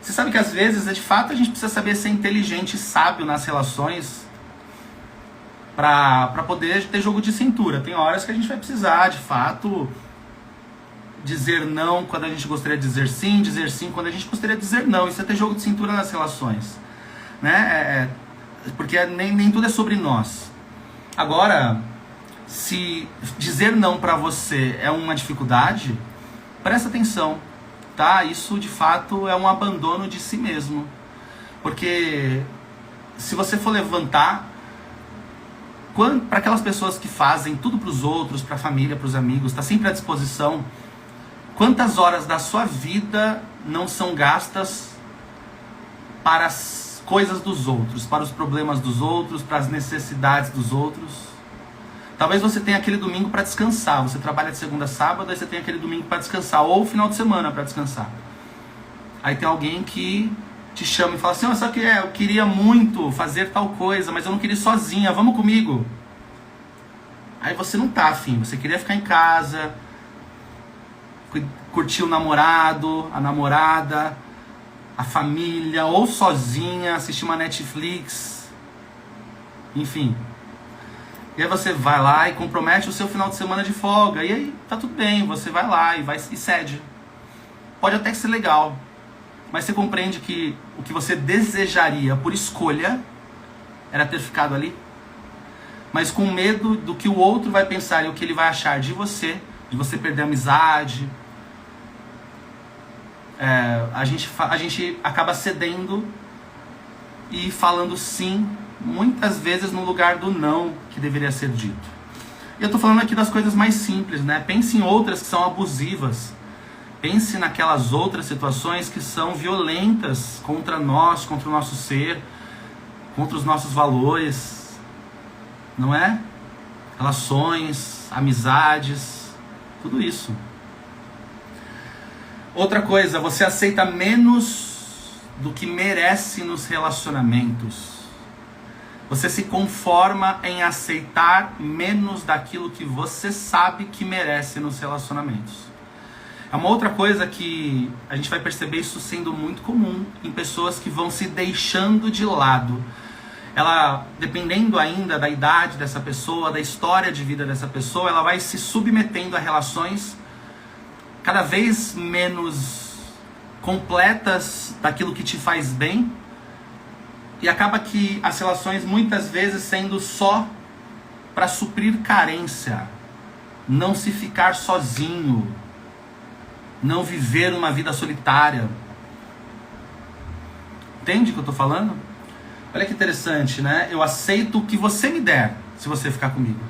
Speaker 1: Você sabe que às vezes, de fato, a gente precisa saber ser inteligente e sábio nas relações para poder ter jogo de cintura. Tem horas que a gente vai precisar, de fato, dizer não quando a gente gostaria de dizer sim quando a gente gostaria de dizer não. Isso é ter jogo de cintura nas relações, né? Porque nem tudo é sobre nós. Agora, se dizer não para você é uma dificuldade, presta atenção, tá? Isso de fato é um abandono de si mesmo. Porque se você for levantar, para aquelas pessoas que fazem tudo para os outros, para a família, para os amigos, está sempre à disposição, quantas horas da sua vida não são gastas para as coisas dos outros, para os problemas dos outros, para as necessidades dos outros? Talvez você tenha aquele domingo para descansar. Você trabalha de segunda a sábado, aí você tem aquele domingo para descansar. Ou final de semana para descansar. Aí tem alguém que te chama e fala assim, só que eu queria muito fazer tal coisa, mas eu não queria ir sozinha, vamos comigo. Aí você não tá afim, você queria ficar em casa, curtir o namorado, a namorada, a família, ou sozinha, assistir uma Netflix, enfim. E aí você vai lá e compromete o seu final de semana de folga. E aí tá tudo bem, você vai lá e cede. Pode até ser legal. Mas você compreende que o que você desejaria por escolha era ter ficado ali? Mas com medo do que o outro vai pensar e o que ele vai achar de você perder a amizade. A gente acaba cedendo e falando sim, muitas vezes no lugar do não que deveria ser dito. E eu estou falando aqui das coisas mais simples, né? Pense em outras que são abusivas. Pense naquelas outras situações que são violentas contra nós, contra o nosso ser, contra os nossos valores, não é? Relações, amizades, tudo isso. Outra coisa, você aceita menos do que merece nos relacionamentos. Você se conforma em aceitar menos daquilo que você sabe que merece nos relacionamentos. É uma outra coisa que a gente vai perceber isso sendo muito comum em pessoas que vão se deixando de lado. Ela, dependendo ainda da idade dessa pessoa, da história de vida dessa pessoa, ela vai se submetendo a relações cada vez menos completas daquilo que te faz bem, e acaba que as relações muitas vezes sendo só para suprir carência, não se ficar sozinho, não viver uma vida solitária. Entende o que eu estou falando? Olha que interessante, né? Eu aceito o que você me der se você ficar comigo.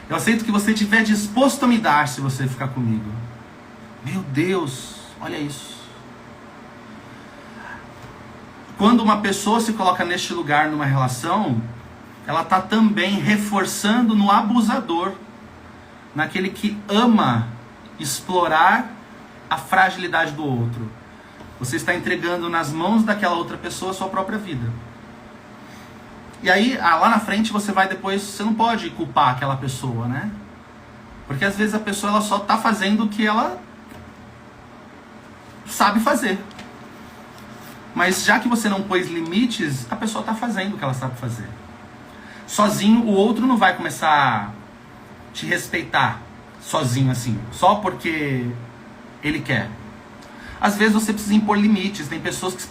Speaker 1: Eu aceito o que você estiver disposto a me dar se você ficar comigo. Meu Deus, olha isso. Quando uma pessoa se coloca neste lugar numa relação, ela está também reforçando no abusador, naquele que ama explorar a fragilidade do outro. Você está entregando nas mãos daquela outra pessoa a sua própria vida. E aí, lá na frente, você não pode culpar aquela pessoa, né? Porque às vezes a pessoa ela só está fazendo o que ela sabe fazer. Mas já que você não pôs limites, a pessoa está fazendo o que ela sabe fazer. Sozinho, o outro não vai começar a te respeitar sozinho assim, só porque ele quer. Às vezes você precisa impor limites. Tem pessoas que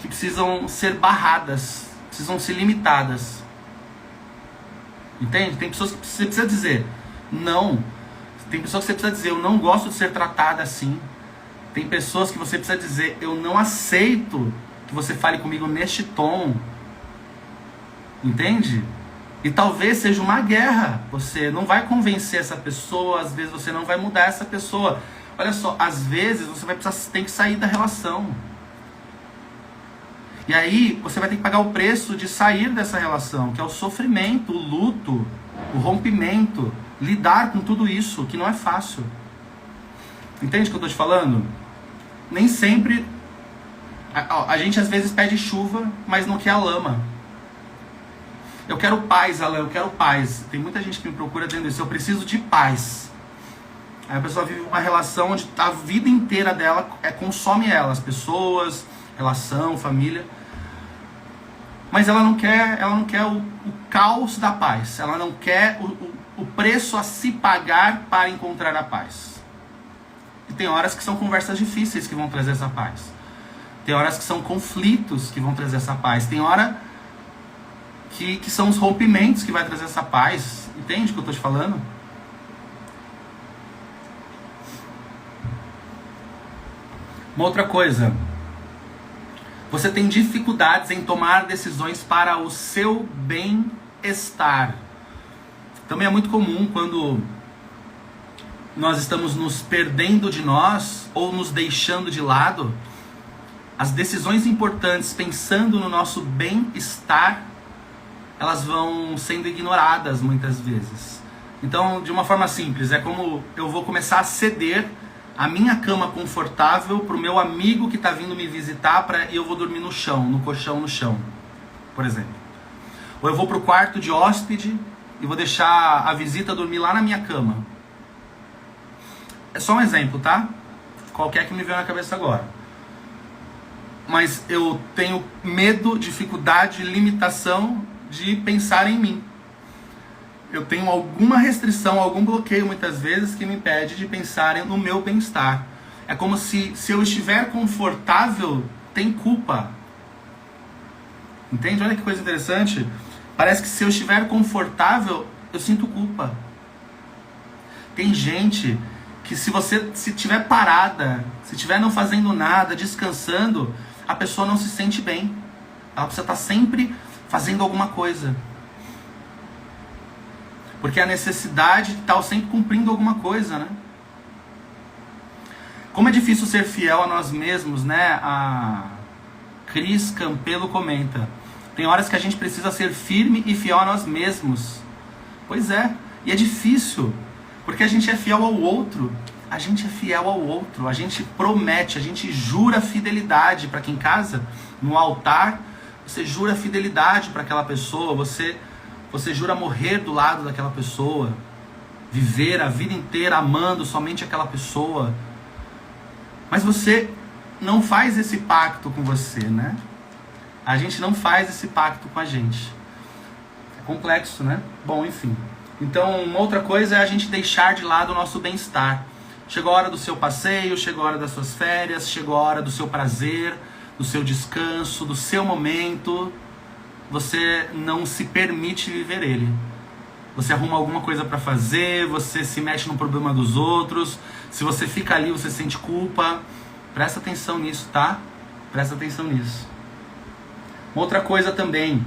Speaker 1: precisam ser barradas, precisam ser limitadas. Entende? Tem pessoas que você precisa dizer não. Tem pessoas que você precisa dizer: eu não gosto de ser tratada assim. Tem pessoas que você precisa dizer: eu não aceito que você fale comigo neste tom. Entende? E talvez seja uma guerra. Você não vai convencer essa pessoa, às vezes você não vai mudar essa pessoa. Olha só, às vezes você tem que sair da relação. E aí você vai ter que pagar o preço de sair dessa relação, que é o sofrimento, o luto, o rompimento, lidar com tudo isso, que não é fácil. Entende o que eu estou te falando? Nem sempre... A gente às vezes pede chuva, mas não quer a lama. Eu quero paz, Alan, eu quero paz. Tem muita gente que me procura dizendo isso: eu preciso de paz. Aí a pessoa vive uma relação onde a vida inteira dela consome ela, as pessoas, relação, família. Mas ela não quer o caos da paz. Ela não quer o preço a se pagar para encontrar a paz. E tem horas que são conversas difíceis que vão trazer essa paz. Tem horas que são conflitos que vão trazer essa paz. Tem hora que são os rompimentos que vai trazer essa paz. Entende o que eu estou te falando? Uma outra coisa. Você tem dificuldades em tomar decisões para o seu bem-estar. Também é muito comum quando nós estamos nos perdendo de nós ou nos deixando de lado, as decisões importantes pensando no nosso bem-estar, elas vão sendo ignoradas muitas vezes. Então, de uma forma simples, é como eu vou começar a ceder a minha cama confortável para o meu amigo que está vindo me visitar e eu vou dormir no chão, no colchão no chão, por exemplo. Ou eu vou para o quarto de hóspede e vou deixar a visita dormir lá na minha cama. É só um exemplo, tá? Qualquer que me veio na cabeça agora. Mas eu tenho medo, dificuldade, limitação de pensar em mim. Eu tenho alguma restrição, algum bloqueio muitas vezes que me impede de pensar no meu bem-estar. É como se eu estiver confortável, tem culpa. Entende? Olha que coisa interessante. Parece que se eu estiver confortável, eu sinto culpa. Tem gente que se estiver parada, se estiver não fazendo nada, descansando, a pessoa não se sente bem. Ela precisa estar sempre fazendo alguma coisa. Porque a necessidade de estar sempre cumprindo alguma coisa, né? Como é difícil ser fiel a nós mesmos, né? A Cris Campelo comenta: tem horas que a gente precisa ser firme e fiel a nós mesmos. Pois é, e é difícil, porque a gente é fiel ao outro. A gente é fiel ao outro, a gente promete, a gente jura fidelidade. Para quem casa, no altar, você jura fidelidade para aquela pessoa, você jura morrer do lado daquela pessoa. viver a vida inteira amando somente aquela pessoa, mas você não faz esse pacto com você, né? A gente não faz esse pacto com a gente. É complexo, né? Bom, enfim. Então, uma outra coisa é a gente deixar de lado o nosso bem-estar. Chegou a hora do seu passeio, chegou a hora das suas férias, chegou a hora do seu prazer, do seu descanso, do seu momento. Você não se permite viver ele. Você arruma alguma coisa para fazer, você se mexe no problema dos outros. Se você fica ali, você sente culpa. Presta atenção nisso, tá? Presta atenção nisso. Outra coisa também.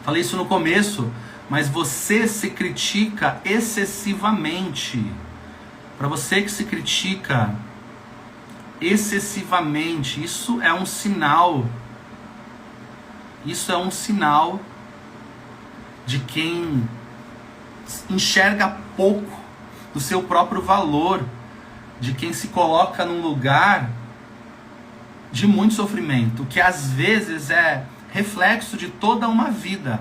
Speaker 1: Falei isso no começo, mas você se critica excessivamente. Para você que se critica excessivamente, isso é um sinal. Isso é um sinal de quem enxerga pouco do seu próprio valor, de quem se coloca num lugar de muito sofrimento, que às vezes é reflexo de toda uma vida.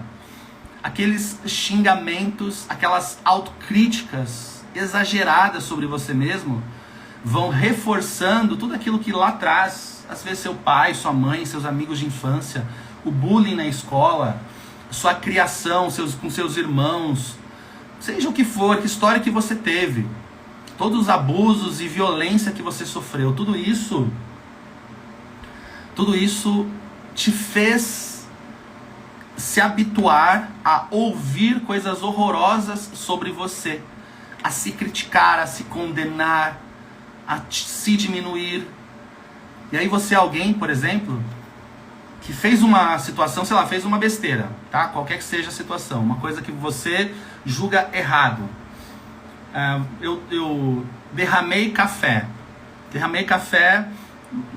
Speaker 1: Aqueles xingamentos, aquelas autocríticas exageradas sobre você mesmo, vão reforçando tudo aquilo que lá atrás, às vezes seu pai, sua mãe, seus amigos de infância, o bullying na escola, sua criação com seus irmãos, seja o que for, que história que você teve, todos os abusos e violência que você sofreu, tudo isso te fez se habituar a ouvir coisas horrorosas sobre você, a se criticar, a se condenar, a se diminuir. E aí você é alguém, por exemplo, que fez uma situação, sei lá, fez uma besteira, tá? Qualquer que seja a situação, uma coisa que você julga errado. Eu derramei café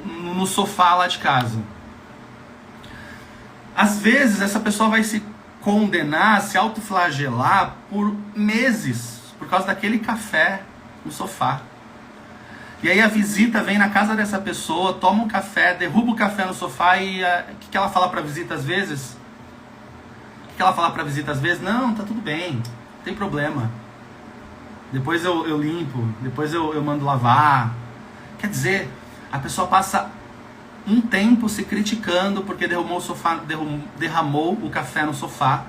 Speaker 1: no sofá lá de casa. Às vezes essa pessoa vai se condenar, se autoflagelar por meses, por causa daquele café no sofá. E aí a visita vem na casa dessa pessoa, toma um café, derruba o café no sofá e o que ela fala pra visita às vezes? Não, tá tudo bem, não tem problema. Depois eu limpo, depois eu mando lavar. Quer dizer, a pessoa passa um tempo se criticando porque derramou o café no sofá,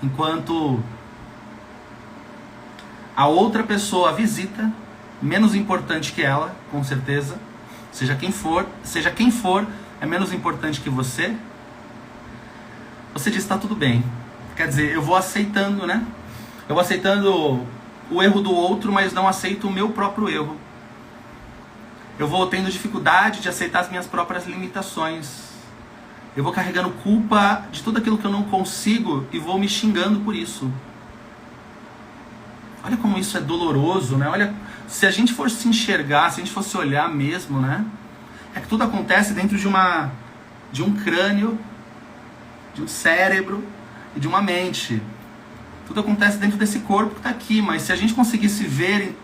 Speaker 1: enquanto a outra pessoa, a visita, menos importante que ela, com certeza, seja quem for, é menos importante que você. Você diz, tá tudo bem. Quer dizer, eu vou aceitando, né? Eu vou aceitando o erro do outro, mas não aceito o meu próprio erro. Eu vou tendo dificuldade de aceitar as minhas próprias limitações. Eu vou carregando culpa de tudo aquilo que eu não consigo e vou me xingando por isso. Olha como isso é doloroso, né? Olha, se a gente for se enxergar, se a gente fosse olhar mesmo, né? É que tudo acontece dentro de um crânio, de um cérebro e de uma mente. Tudo acontece dentro desse corpo que está aqui, mas se a gente conseguisse ver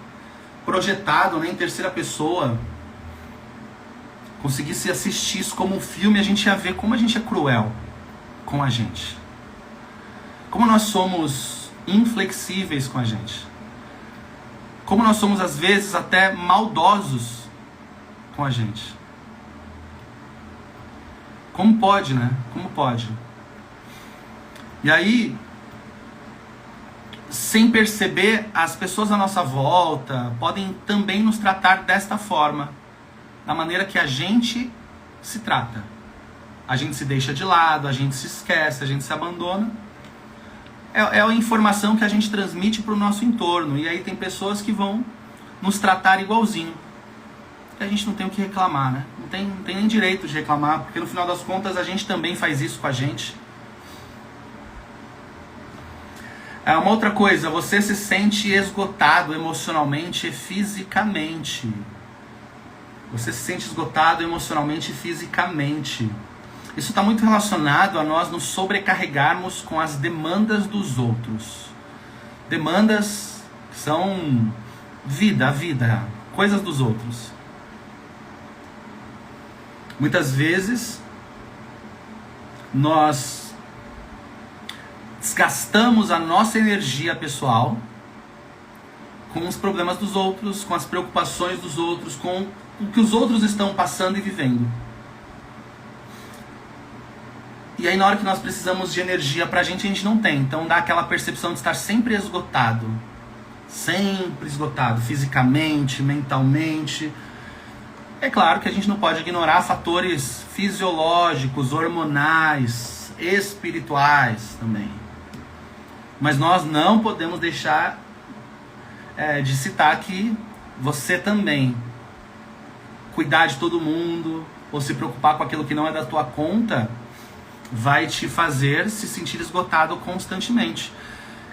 Speaker 1: projetado, né, em terceira pessoa, conseguisse assistir isso como um filme, a gente ia ver como a gente é cruel com a gente. Como nós somos inflexíveis com a gente. Como nós somos, às vezes, até maldosos com a gente. Como pode, né? Como pode? E aí, sem perceber, as pessoas à nossa volta podem também nos tratar desta forma. Da maneira que a gente se trata. A gente se deixa de lado, a gente se esquece, a gente se abandona. É a informação que a gente transmite para o nosso entorno. E aí tem pessoas que vão nos tratar igualzinho. E a gente não tem o que reclamar, né? Não tem nem direito de reclamar, porque no final das contas a gente também faz isso com a gente. Uma outra coisa, você se sente esgotado emocionalmente e fisicamente. Você se sente esgotado emocionalmente e fisicamente. Isso está muito relacionado a nós nos sobrecarregarmos com as demandas dos outros. Demandas que são a vida, coisas dos outros. Muitas vezes nós desgastamos a nossa energia pessoal com os problemas dos outros, com as preocupações dos outros, com o que os outros estão passando e vivendo. E aí na hora que nós precisamos de energia pra gente, a gente não tem. Então dá aquela percepção de estar sempre esgotado. Sempre esgotado, fisicamente, mentalmente. É claro que a gente não pode ignorar fatores fisiológicos, hormonais, espirituais também. Mas nós não podemos deixar de citar que você também cuidar de todo mundo, ou se preocupar com aquilo que não é da tua conta, vai te fazer se sentir esgotado constantemente.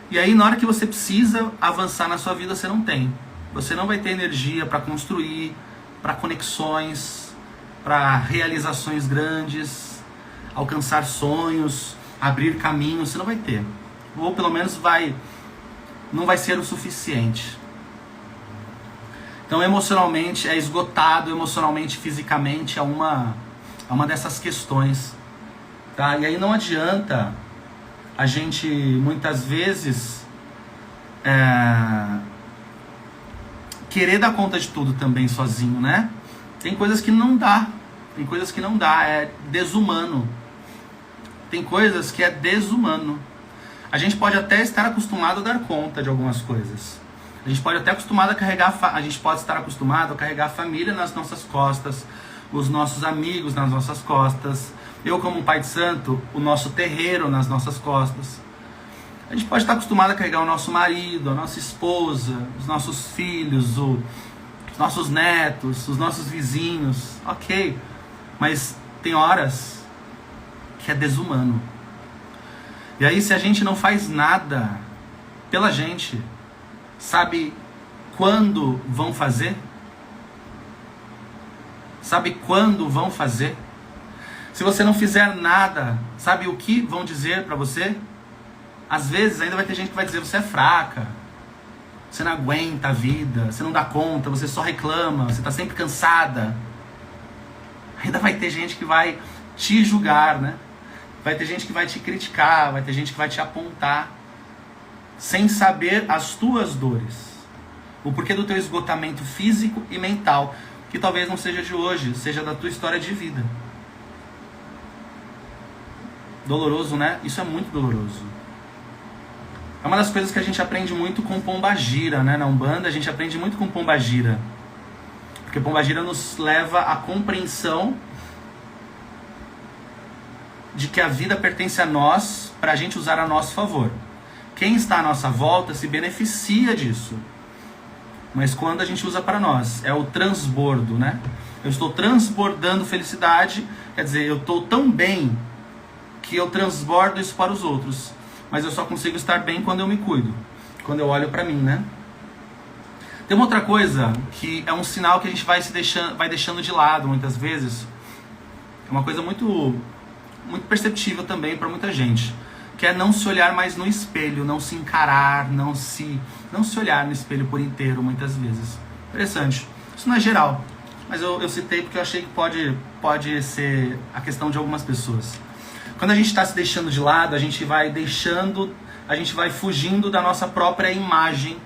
Speaker 1: E aí na hora que você precisa avançar na sua vida, você não tem. Você não vai ter energia para construir, para conexões, para realizações grandes, alcançar sonhos, abrir caminhos, você não vai ter. Ou pelo menos não vai ser o suficiente. Então emocionalmente é esgotado, emocionalmente, fisicamente é uma dessas questões. Tá? E aí não adianta a gente muitas vezes querer dar conta de tudo também sozinho, né? Tem coisas que não dá, é desumano. Tem coisas que é desumano. A gente pode até estar acostumado a dar conta de algumas coisas. A gente pode estar acostumado a carregar a família nas nossas costas, os nossos amigos nas nossas costas, eu como um pai de santo, o nosso terreiro nas nossas costas. A gente pode estar acostumado a carregar o nosso marido, a nossa esposa, os nossos filhos, os nossos netos, os nossos vizinhos, ok. Mas tem horas que é desumano. E aí se a gente não faz nada pela gente, sabe quando vão fazer? Sabe quando vão fazer? Se você não fizer nada, sabe o que vão dizer pra você? Às vezes ainda vai ter gente que vai dizer: você é fraca, você não aguenta a vida, você não dá conta, você só reclama, você tá sempre cansada. Ainda vai ter gente que vai te julgar, né? Vai ter gente que vai te criticar, vai ter gente que vai te apontar, sem saber as tuas dores, o porquê do teu esgotamento físico e mental, que talvez não seja de hoje, seja da tua história de vida. Doloroso, né? Isso é muito doloroso. É uma das coisas que a gente aprende muito com Pombagira, né? Na Umbanda a gente aprende muito com Pombagira, porque Pombagira nos leva à compreensão de que a vida pertence a nós, para a gente usar a nosso favor. Quem está à nossa volta se beneficia disso, mas quando a gente usa para nós, é o transbordo, né? Eu estou transbordando felicidade, quer dizer, eu estou tão bem que eu transbordo isso para os outros, mas eu só consigo estar bem quando eu me cuido, quando eu olho para mim, né? Tem uma outra coisa que é um sinal que a gente vai deixando de lado muitas vezes, é uma coisa muito perceptível também para muita gente, que é não se olhar mais no espelho, não se encarar, não se olhar no espelho por inteiro muitas vezes. Interessante. Isso não é geral, mas eu citei porque eu achei que pode ser a questão de algumas pessoas. Quando a gente está se deixando de lado, a gente vai fugindo da nossa própria imagem,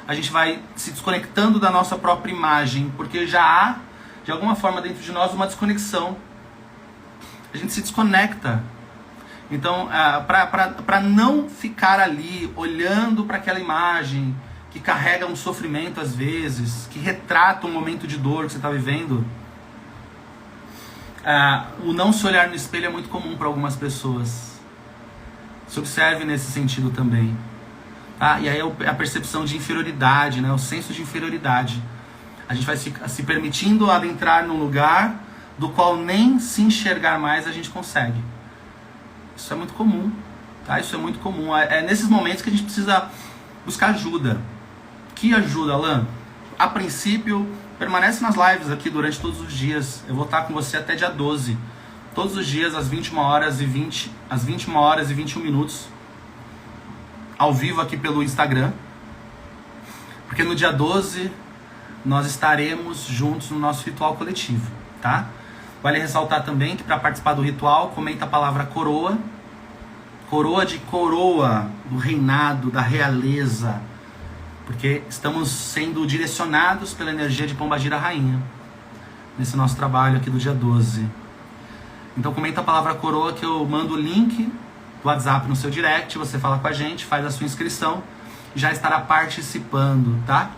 Speaker 1: a gente vai se desconectando da nossa própria imagem, porque já há, de alguma forma, dentro de nós uma desconexão. A gente se desconecta. Então, para não ficar ali olhando para aquela imagem que carrega um sofrimento às vezes, que retrata um momento de dor que você está vivendo, o não se olhar no espelho é muito comum para algumas pessoas. Se observe nesse sentido também. Tá? E aí é a percepção de inferioridade, né? O senso de inferioridade. A gente vai se permitindo adentrar num lugar do qual nem se enxergar mais a gente consegue. Isso é muito comum, tá? Isso é muito comum. É nesses momentos que a gente precisa buscar ajuda. Que ajuda, Alan? A princípio, permanece nas lives aqui durante todos os dias. Eu vou estar com você até dia 12. Todos os dias, às 21 horas e 21 minutos. Ao vivo aqui pelo Instagram. Porque no dia 12, nós estaremos juntos no nosso ritual coletivo, tá? Vale ressaltar também que para participar do ritual, comenta a palavra coroa. Coroa de coroa, do reinado, da realeza, Porque estamos sendo direcionados pela energia de Pombagira Rainha, nesse nosso trabalho aqui do dia 12. Então comenta a palavra coroa que eu mando o link do WhatsApp no seu direct, você fala com a gente, faz a sua inscrição, já estará participando, tá?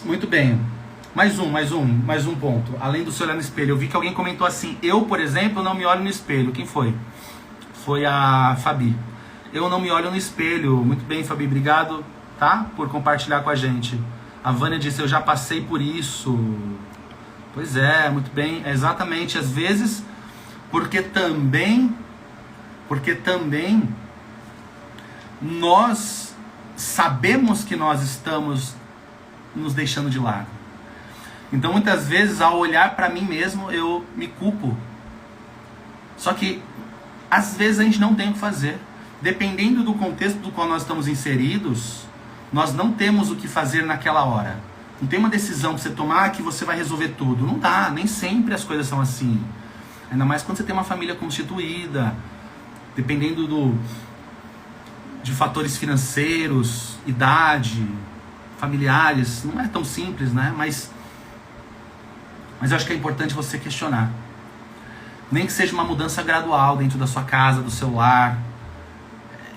Speaker 1: Muito bem. Mais um ponto. Além do se olhar no espelho, eu vi que alguém comentou assim: eu, por exemplo, não me olho no espelho. Quem foi? Foi a Fabi. Eu não me olho no espelho. Muito bem, Fabi, obrigado, tá? Por compartilhar com a gente. A Vânia disse: eu já passei por isso. Pois é, muito bem. É exatamente, às vezes, porque também nós sabemos que nós estamos nos deixando de lado. Então muitas vezes ao olhar para mim mesmo eu me culpo. Só que às vezes a gente não tem o que fazer. Dependendo do contexto do qual nós estamos inseridos, nós não temos o que fazer naquela hora. Não tem uma decisão para você tomar que você vai resolver tudo. Não dá, nem sempre as coisas são assim. Ainda mais quando você tem uma família constituída, dependendo de fatores financeiros, idade, familiares, não é tão simples, né? Mas eu acho que é importante você questionar. Nem que seja uma mudança gradual dentro da sua casa, do seu lar.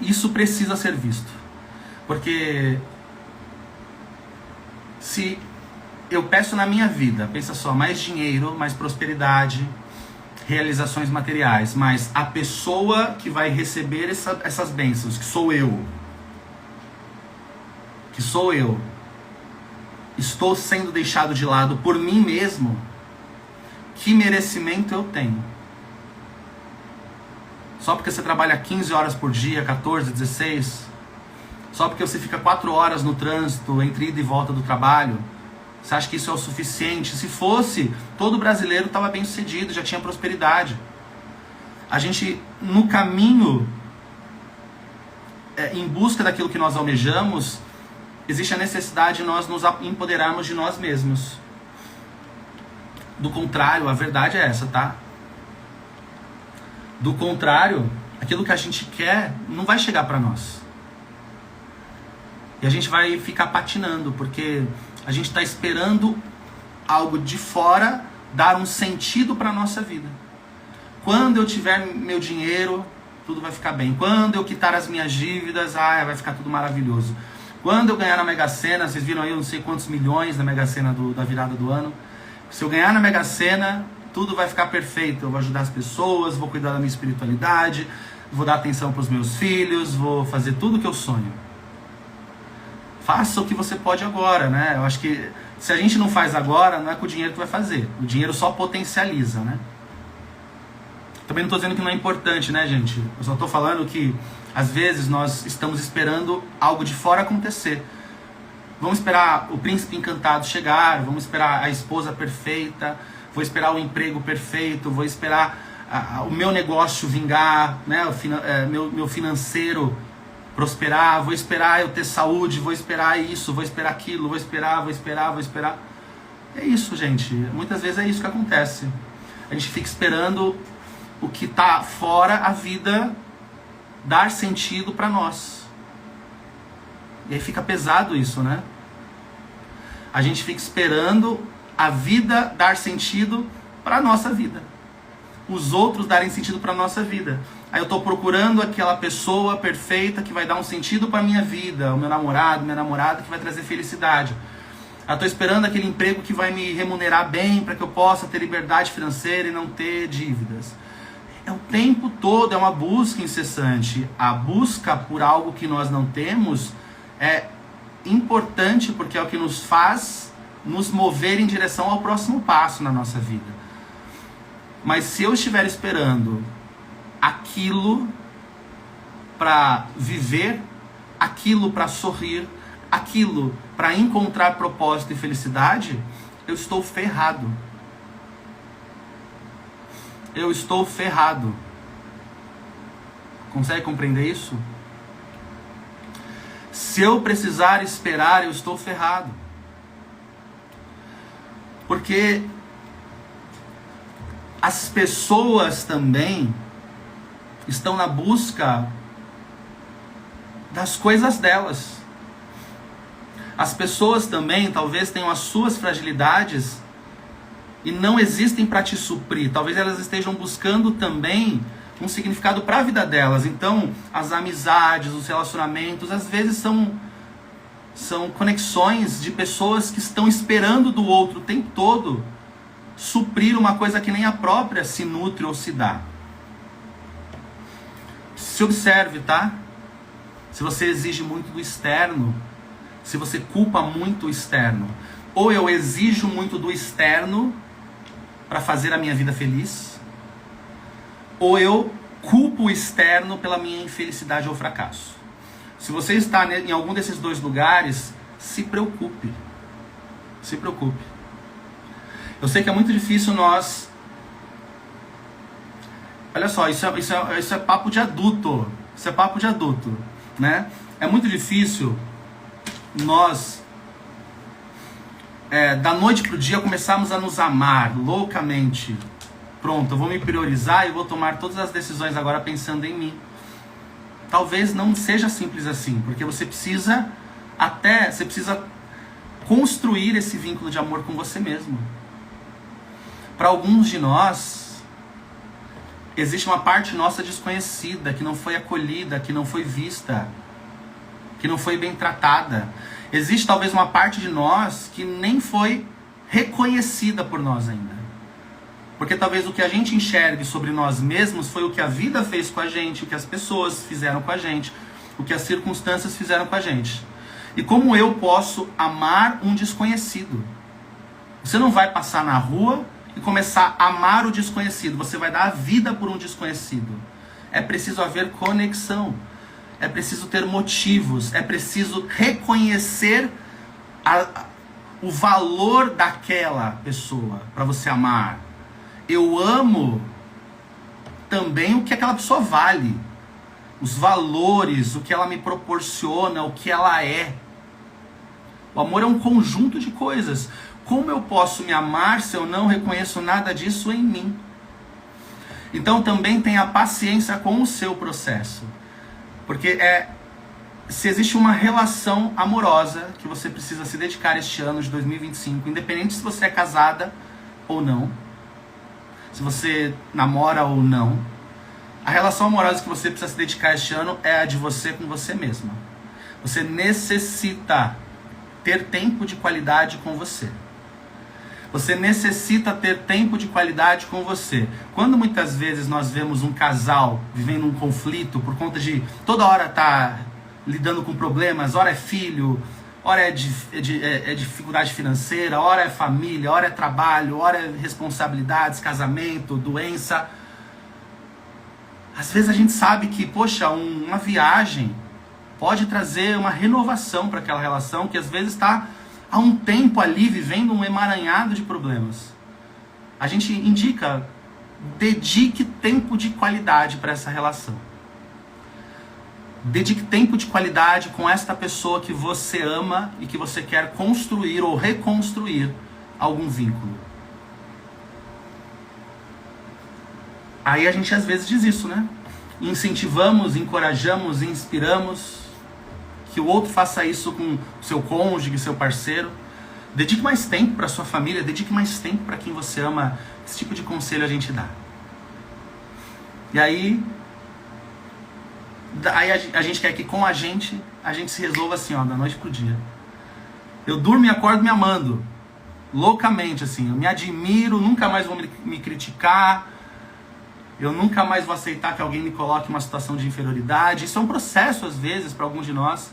Speaker 1: Isso precisa ser visto. Porque se eu peço na minha vida, pensa só, mais dinheiro, mais prosperidade, realizações materiais, mas a pessoa que vai receber essas bênçãos, que sou eu, estou sendo deixado de lado por mim mesmo, que merecimento eu tenho? Só porque você trabalha 15 horas por dia, 14, 16, só porque você fica 4 horas no trânsito, entre ida e volta do trabalho, você acha que isso é o suficiente? Se fosse, todo brasileiro estava bem sucedido, já tinha prosperidade. A gente, no caminho, em busca daquilo que nós almejamos, existe a necessidade de nós nos empoderarmos de nós mesmos. Do contrário, a verdade é essa, tá? Do contrário, aquilo que a gente quer não vai chegar para nós. E a gente vai ficar patinando, porque a gente está esperando algo de fora dar um sentido para a nossa vida. Quando eu tiver meu dinheiro, tudo vai ficar bem. Quando eu quitar as minhas dívidas, vai ficar tudo maravilhoso. Quando eu ganhar na Mega Sena, vocês viram aí eu não sei quantos milhões na Mega Sena da virada do ano. Se eu ganhar na Mega Sena, tudo vai ficar perfeito. Eu vou ajudar as pessoas, vou cuidar da minha espiritualidade, vou dar atenção para os meus filhos, vou fazer tudo o que eu sonho. Faça o que você pode agora, né? Eu acho que se a gente não faz agora, não é com o dinheiro que vai fazer. O dinheiro só potencializa, né? Também não estou dizendo que não é importante, né, gente? Eu só estou falando que, às vezes, nós estamos esperando algo de fora acontecer. Vamos esperar o príncipe encantado chegar, vamos esperar a esposa perfeita, vou esperar o emprego perfeito, vou esperar o meu negócio vingar, né? Meu financeiro prosperar, vou esperar eu ter saúde, vou esperar isso, vou esperar aquilo, vou esperar. É isso, gente. Muitas vezes é isso que acontece. A gente fica esperando o que está fora, a vida dar sentido para nós. E aí fica pesado isso, né? A gente fica esperando a vida dar sentido para a nossa vida. Os outros darem sentido para a nossa vida. Aí eu estou procurando aquela pessoa perfeita que vai dar um sentido para a minha vida. O meu namorado, minha namorada que vai trazer felicidade. Eu estou esperando aquele emprego que vai me remunerar bem para que eu possa ter liberdade financeira e não ter dívidas. É o tempo todo, é uma busca incessante. A busca por algo que nós não temos é importante porque é o que nos faz nos mover em direção ao próximo passo na nossa vida. Mas se eu estiver esperando aquilo para viver, aquilo para sorrir, aquilo para encontrar propósito e felicidade, eu estou ferrado. Eu estou ferrado. Consegue compreender isso? Se eu precisar esperar, eu estou ferrado. Porque as pessoas também estão na busca das coisas delas. As pessoas também talvez tenham as suas fragilidades e não existem para te suprir. Talvez elas estejam buscando também um significado para a vida delas. Então, as amizades, os relacionamentos, às vezes são conexões de pessoas que estão esperando do outro o tempo todo suprir uma coisa que nem a própria se nutre ou se dá. Se observe, tá? Se você exige muito do externo, se você culpa muito o externo, ou eu exijo muito do externo para fazer a minha vida feliz, ou eu culpo o externo pela minha infelicidade ou fracasso. Se você está em algum desses dois lugares, se preocupe. Se preocupe. Eu sei que é muito difícil nós... Olha só, isso é papo de adulto. Isso é papo de adulto, né? É muito difícil nós, da noite pro dia, começarmos a nos amar loucamente. Pronto, eu vou me priorizar e vou tomar todas as decisões agora pensando em mim. Talvez não seja simples assim, porque você precisa construir esse vínculo de amor com você mesmo. Para alguns de nós, existe uma parte nossa desconhecida, que não foi acolhida, que não foi vista, que não foi bem tratada. Existe talvez uma parte de nós que nem foi reconhecida por nós ainda. Porque talvez o que a gente enxergue sobre nós mesmos foi o que a vida fez com a gente, o que as pessoas fizeram com a gente, o que as circunstâncias fizeram com a gente. E como eu posso amar um desconhecido? Você não vai passar na rua e começar a amar o desconhecido. Você vai dar a vida por um desconhecido. É preciso haver conexão. É preciso ter motivos. É preciso reconhecer o valor daquela pessoa para você amar. Eu amo também o que aquela pessoa vale. Os valores, o que ela me proporciona, o que ela é. O amor é um conjunto de coisas. Como eu posso me amar se eu não reconheço nada disso em mim? Então também tenha paciência com o seu processo. Porque se existe uma relação amorosa que você precisa se dedicar este ano de 2025, independente se você é casada ou não, se você namora ou não, a relação amorosa que você precisa se dedicar este ano é a de você com você mesma. Você necessita ter tempo de qualidade com você. Você necessita ter tempo de qualidade com você. Quando muitas vezes nós vemos um casal vivendo um conflito por conta de toda hora estar lidando com problemas, ora é filho, ora é dificuldade financeira, ora é família, ora é trabalho, ora é responsabilidades, casamento, doença. Às vezes a gente sabe que, poxa, uma viagem pode trazer uma renovação para aquela relação que às vezes está há um tempo ali vivendo um emaranhado de problemas. A gente indica, dedique tempo de qualidade para essa relação. Dedique tempo de qualidade com esta pessoa que você ama e que você quer construir ou reconstruir algum vínculo. Aí a gente às vezes diz isso, né? Incentivamos, encorajamos, inspiramos que o outro faça isso com seu cônjuge, seu parceiro. Dedique mais tempo para sua família, dedique mais tempo para quem você ama. Esse tipo de conselho a gente dá. E aí a gente quer que com a gente se resolva assim, ó, da noite pro dia. Eu durmo e acordo me amando, loucamente, assim. Eu me admiro, nunca mais vou me criticar. Eu nunca mais vou aceitar que alguém me coloque em uma situação de inferioridade. Isso é um processo, às vezes, para alguns de nós.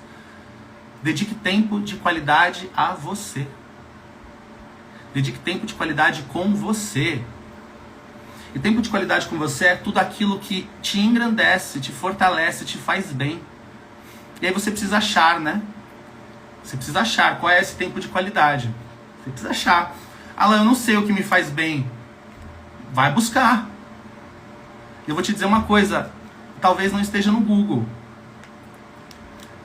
Speaker 1: Dedique tempo de qualidade a você. Dedique tempo de qualidade com você. E tempo de qualidade com você é tudo aquilo que te engrandece, te fortalece, te faz bem. E aí você precisa achar, né? Você precisa achar qual é esse tempo de qualidade. Você precisa achar. Alan, eu não sei o que me faz bem. Vai buscar. Eu vou te dizer uma coisa, talvez não esteja no Google.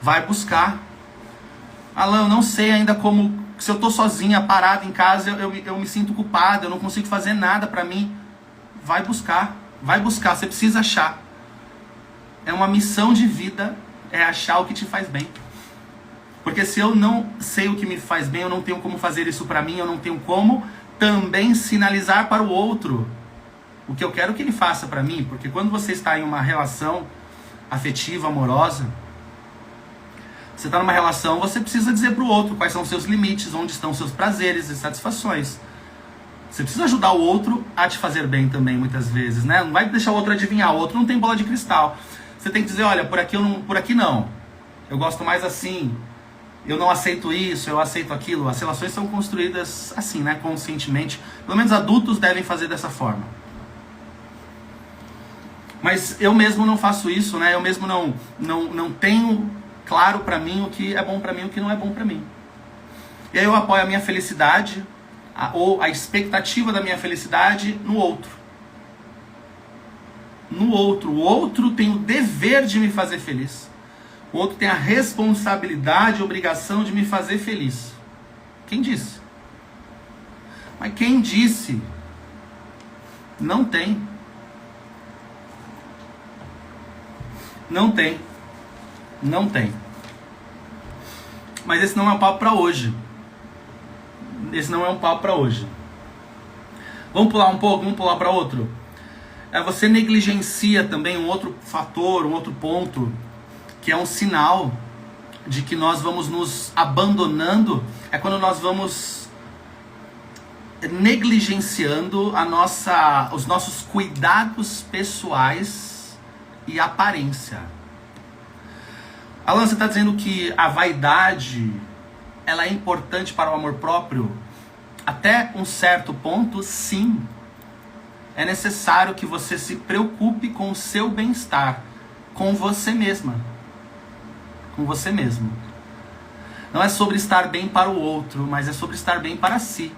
Speaker 1: Vai buscar. Alan, eu não sei ainda como, se eu estou sozinha, parada em casa, eu me sinto culpada, eu não consigo fazer nada para mim. Vai buscar, você precisa achar. É uma missão de vida, é achar o que te faz bem. Porque se eu não sei o que me faz bem, eu não tenho como fazer isso para mim, eu não tenho como também sinalizar para o outro o que eu quero que ele faça para mim. Porque quando você está em uma relação afetiva, amorosa, você está numa relação, você precisa dizer para o outro quais são os seus limites, onde estão os seus prazeres e satisfações. Você precisa ajudar o outro a te fazer bem também, muitas vezes, né? Não vai deixar o outro adivinhar, o outro não tem bola de cristal. Você tem que dizer, olha, por aqui não. Eu gosto mais assim, eu não aceito isso, eu aceito aquilo. As relações são construídas assim, né? Conscientemente. Pelo menos adultos devem fazer dessa forma. Mas eu mesmo não faço isso, né? Eu mesmo não tenho claro pra mim o que é bom pra mim e o que não é bom pra mim. E aí eu apoio a minha felicidade, ou a expectativa da minha felicidade no outro. No outro. O outro tem o dever de me fazer feliz. O outro tem a responsabilidade e obrigação de me fazer feliz. Quem disse? Mas quem disse? Não tem. Não tem. Não tem. Mas esse não é um papo para hoje. Esse não é um papo para hoje. Vamos pular um pouco, vamos pular para outro. Você negligencia também um outro fator, um outro ponto, que é um sinal de que nós vamos nos abandonando. É quando nós vamos negligenciando os nossos cuidados pessoais e aparência. Alan, você está dizendo que a vaidade ela é importante para o amor próprio? Até um certo ponto, sim. É necessário que você se preocupe com o seu bem-estar, com você mesma. Com você mesmo. Não é sobre estar bem para o outro, mas é sobre estar bem para si.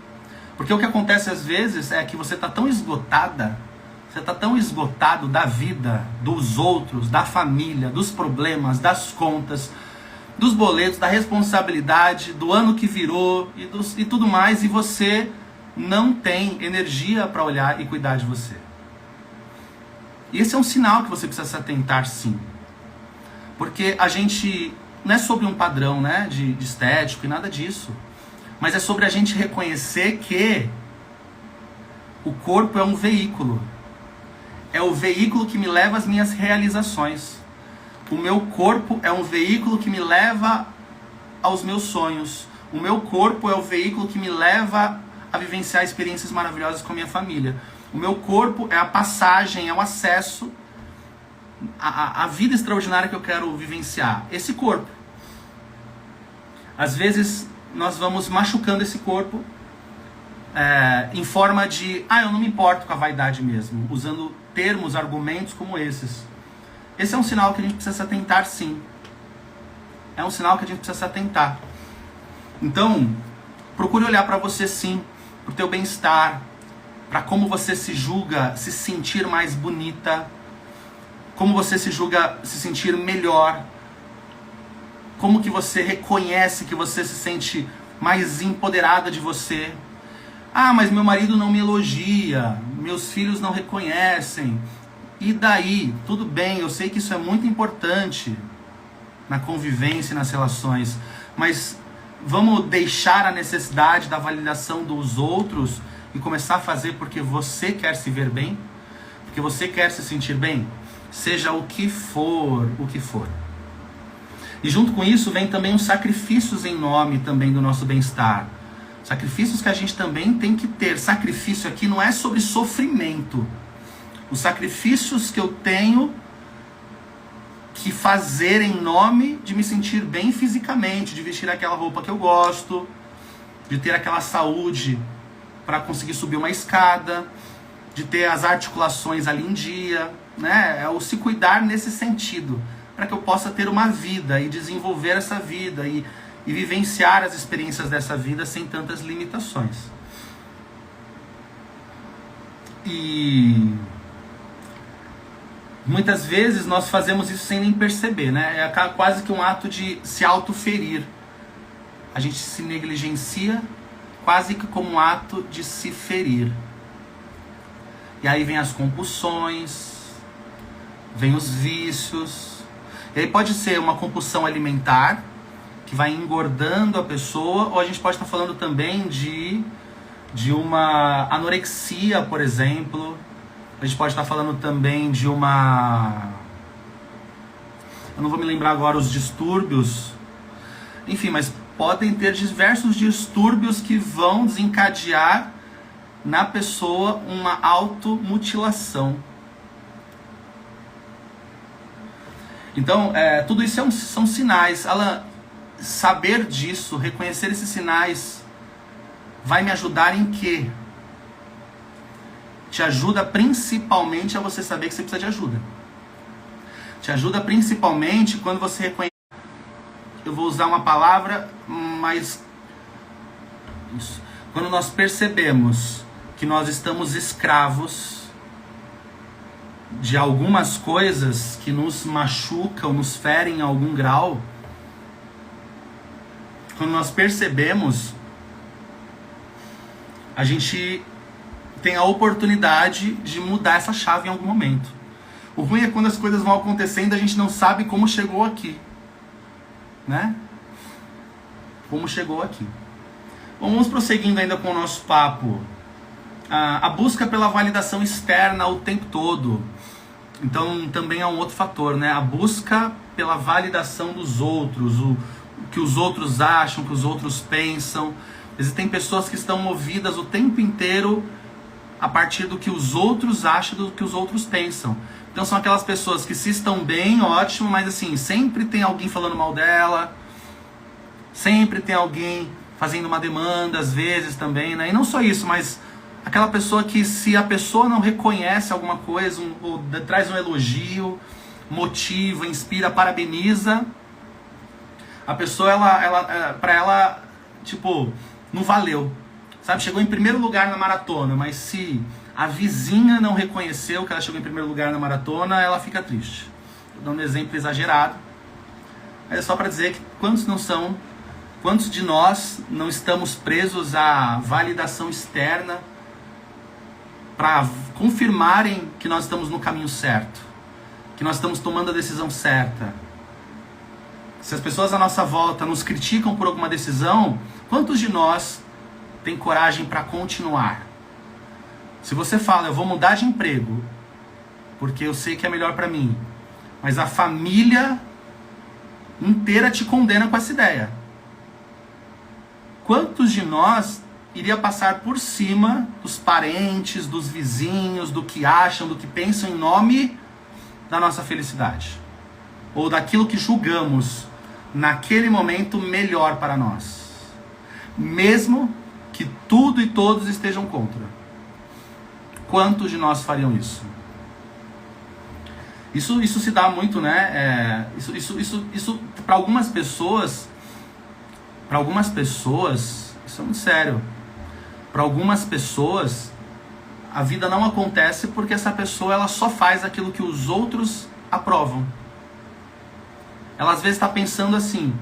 Speaker 1: Porque o que acontece às vezes é que você está tão esgotada, você está tão esgotado da vida, dos outros, da família, dos problemas, das contas, dos boletos, da responsabilidade, do ano que virou e tudo mais, e você não tem energia para olhar e cuidar de você. E esse é um sinal que você precisa se atentar, sim. Porque a gente não é sobre um padrão, né, de estético e nada disso, mas é sobre a gente reconhecer que o corpo é um veículo. É o veículo que me leva às minhas realizações. O meu corpo é um veículo que me leva aos meus sonhos. O meu corpo é o veículo que me leva a vivenciar experiências maravilhosas com a minha família. O meu corpo é a passagem, é o acesso à vida extraordinária que eu quero vivenciar. Esse corpo. Às vezes nós vamos machucando esse corpo em forma de, eu não me importo com a vaidade mesmo, usando termos, argumentos como esses. Esse é um sinal que a gente precisa se atentar, sim. É um sinal que a gente precisa se atentar. Então, procure olhar para você, sim, para o teu bem-estar, para como você se julga se sentir mais bonita, como você se julga se sentir melhor, como que você reconhece que você se sente mais empoderada de você. Mas meu marido não me elogia, meus filhos não reconhecem. E daí? Tudo bem, eu sei que isso é muito importante na convivência e nas relações, mas vamos deixar a necessidade da validação dos outros e começar a fazer porque você quer se ver bem? Porque você quer se sentir bem? Seja o que for, o que for. E junto com isso vem também os sacrifícios em nome também do nosso bem-estar. Sacrifícios que a gente também tem que ter. Sacrifício aqui não é sobre sofrimento. Os sacrifícios que eu tenho que fazer em nome de me sentir bem fisicamente, de vestir aquela roupa que eu gosto, de ter aquela saúde para conseguir subir uma escada, de ter as articulações ali em dia, né? É o se cuidar nesse sentido, para que eu possa ter uma vida e desenvolver essa vida e vivenciar as experiências dessa vida sem tantas limitações. E muitas vezes nós fazemos isso sem nem perceber, né? É quase que um ato de se autoferir. A gente se negligencia quase que como um ato de se ferir. E aí vem as compulsões, vem os vícios. E aí pode ser uma compulsão alimentar, que vai engordando a pessoa, ou a gente pode estar falando também de uma anorexia, por exemplo. A gente pode estar falando também de uma... Eu não vou me lembrar agora os distúrbios. Enfim, mas podem ter diversos distúrbios que vão desencadear na pessoa uma automutilação. Então, tudo isso são sinais. Ela saber disso, reconhecer esses sinais, vai me ajudar em quê? Te ajuda principalmente a você saber que você precisa de ajuda. Te ajuda principalmente quando você reconhece... Eu vou usar uma palavra, mas... Isso. Quando nós percebemos que nós estamos escravos de algumas coisas que nos machucam, nos ferem em algum grau, quando nós percebemos, a gente tem a oportunidade de mudar essa chave em algum momento. O ruim é quando as coisas vão acontecendo e a gente não sabe como chegou aqui, né? Como chegou aqui. Bom, vamos prosseguindo ainda com o nosso papo. A busca pela validação externa o tempo todo. Então também é um outro fator, né? A busca pela validação dos outros, o que os outros acham, o que os outros pensam. Existem pessoas que estão movidas o tempo inteiro a partir do que os outros acham, do que os outros pensam. Então são aquelas pessoas que se estão bem, ótimo, mas assim, sempre tem alguém falando mal dela, sempre tem alguém fazendo uma demanda, às vezes também, né? E não só isso, mas aquela pessoa que, se a pessoa não reconhece alguma coisa, ou traz um elogio, motiva, inspira, parabeniza, a pessoa, pra ela, tipo, não valeu. Sabe, chegou em primeiro lugar na maratona, mas se a vizinha não reconheceu que ela chegou em primeiro lugar na maratona, ela fica triste. Estou dando um exemplo exagerado. Mas é só para dizer que quantos de nós não estamos presos à validação externa para confirmarem que nós estamos no caminho certo, que nós estamos tomando a decisão certa. Se as pessoas à nossa volta nos criticam por alguma decisão, quantos de nós tem coragem para continuar? Se você fala, eu vou mudar de emprego, porque eu sei que é melhor para mim, mas a família inteira te condena com essa ideia, quantos de nós iria passar por cima dos parentes, dos vizinhos, do que acham, do que pensam em nome da nossa felicidade? Ou daquilo que julgamos naquele momento melhor para nós? Mesmo que tudo e todos estejam contra. Quantos de nós fariam isso? Isso se dá muito, né? Isso para algumas pessoas, isso é muito sério. Para algumas pessoas, a vida não acontece porque essa pessoa ela só faz aquilo que os outros aprovam. Ela às vezes está pensando assim: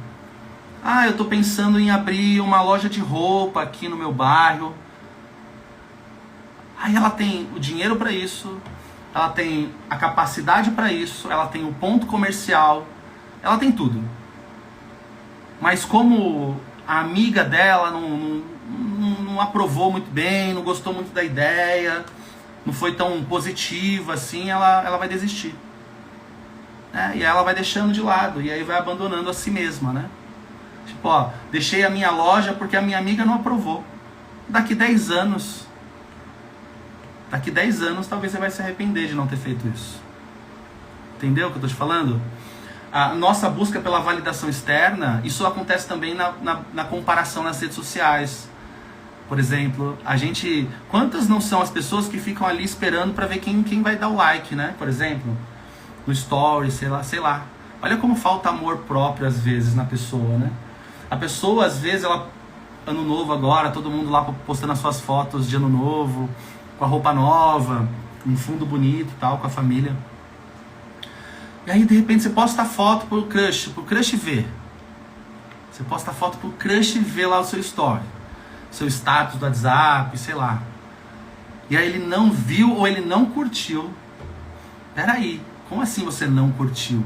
Speaker 1: eu estou pensando em abrir uma loja de roupa aqui no meu bairro. Aí ela tem o dinheiro para isso, ela tem a capacidade para isso, ela tem o ponto comercial, ela tem tudo. Mas como a amiga dela não aprovou muito bem, não gostou muito da ideia, não foi tão positiva assim, ela vai desistir. E aí ela vai deixando de lado, e aí vai abandonando a si mesma, né? Tipo, deixei a minha loja porque a minha amiga não aprovou. Daqui 10 anos talvez você vai se arrepender de não ter feito isso. Entendeu o que eu estou te falando? A nossa busca pela validação externa, isso acontece também na comparação nas redes sociais. Por exemplo, quantas não são as pessoas que ficam ali esperando para ver quem vai dar o like, né? Por exemplo, no story, sei lá. Olha como falta amor próprio às vezes na pessoa, né? A pessoa às vezes, ano novo agora, todo mundo lá postando as suas fotos de ano novo, com a roupa nova, um fundo bonito e tal, com a família. E aí de repente você posta a foto pro crush ver. Você posta a foto pro crush ver lá o seu story, seu status do WhatsApp, sei lá. E aí ele não viu ou ele não curtiu. Peraí, como assim você não curtiu?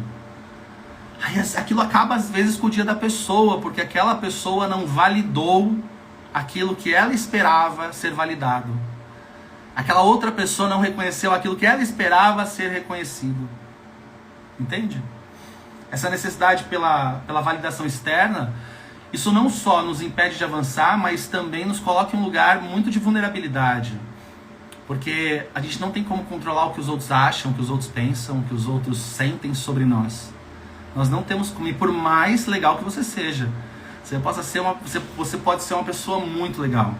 Speaker 1: Aí aquilo acaba às vezes com o dia da pessoa, porque aquela pessoa não validou aquilo que ela esperava ser validado. Aquela outra pessoa não reconheceu aquilo que ela esperava ser reconhecido. Entende? Essa necessidade pela validação externa, isso não só nos impede de avançar, mas também nos coloca em um lugar muito de vulnerabilidade. Porque a gente não tem como controlar o que os outros acham, o que os outros pensam, o que os outros sentem sobre nós. Nós não temos como, e por mais legal que você seja, você pode ser uma pessoa muito legal,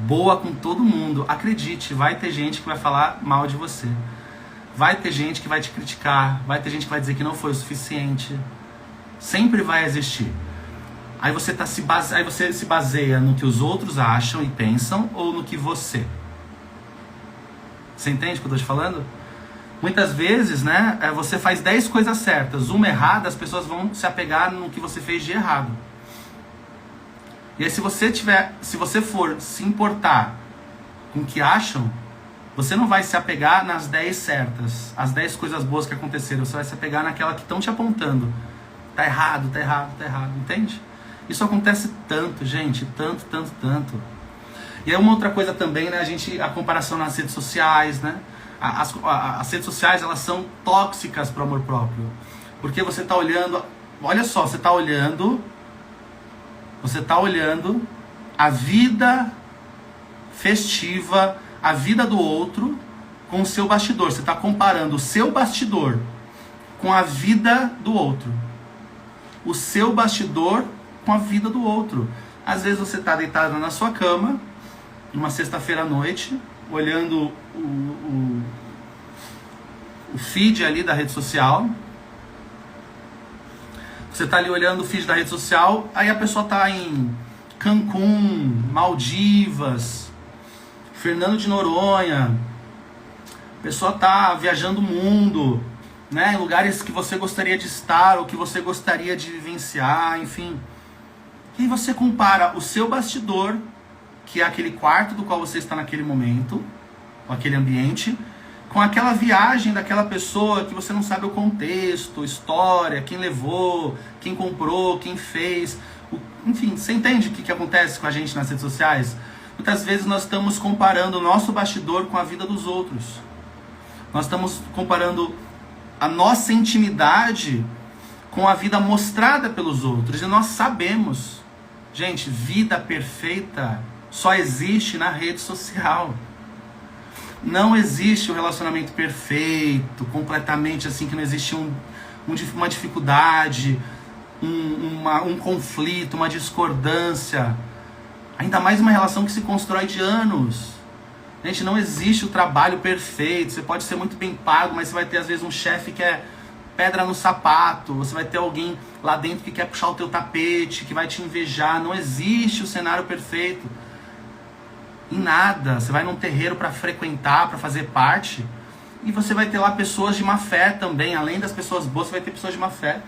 Speaker 1: boa com todo mundo. Acredite, vai ter gente que vai falar mal de você. Vai ter gente que vai te criticar, vai ter gente que vai dizer que não foi o suficiente. Sempre vai existir. Aí você se baseia no que os outros acham e pensam ou no que você. Você entende o que eu estou te falando? Muitas vezes, né, você faz 10 coisas certas, uma errada, as pessoas vão se apegar no que você fez de errado. E aí se você for se importar com o que acham, você não vai se apegar nas 10 certas, as 10 coisas boas que aconteceram, você vai se apegar naquela que estão te apontando. Tá errado, tá errado, tá errado, entende? Isso acontece tanto, gente, tanto. E aí uma outra coisa também, né, a comparação nas redes sociais, né? As redes sociais, elas são tóxicas para o amor próprio. Porque você tá olhando, olha só, você tá olhando a vida festiva, a vida do outro com o seu bastidor. Você está comparando o seu bastidor com a vida do outro. O seu bastidor com a vida do outro. Às vezes você está deitado na sua cama, numa sexta-feira à noite, olhando o feed ali da rede social. Você está ali olhando o feed da rede social, aí a pessoa está em Cancún, Maldivas, Fernando de Noronha. A pessoa está viajando o mundo, né, em lugares que você gostaria de estar, ou que você gostaria de vivenciar, enfim. E você compara o seu bastidor, que é aquele quarto do qual você está naquele momento, com aquele ambiente, com aquela viagem daquela pessoa que você não sabe o contexto, história, quem levou, quem comprou, quem fez. Enfim, você entende o que acontece com a gente nas redes sociais? Muitas vezes nós estamos comparando o nosso bastidor com a vida dos outros. Nós estamos comparando a nossa intimidade com a vida mostrada pelos outros. E nós sabemos, gente, vida perfeita só existe na rede social. Não existe um relacionamento perfeito, completamente assim, que não existe uma dificuldade, um conflito, uma discordância. Ainda mais uma relação que se constrói de anos. Gente, não existe o trabalho perfeito. Você pode ser muito bem pago, mas você vai ter às vezes um chefe que é pedra no sapato. Você vai ter alguém lá dentro que quer puxar o teu tapete, que vai te invejar. Não existe o cenário perfeito. Em nada. Você vai num terreiro para frequentar, para fazer parte, e você vai ter lá pessoas de má fé também. Além das pessoas boas, você vai ter pessoas de má fé.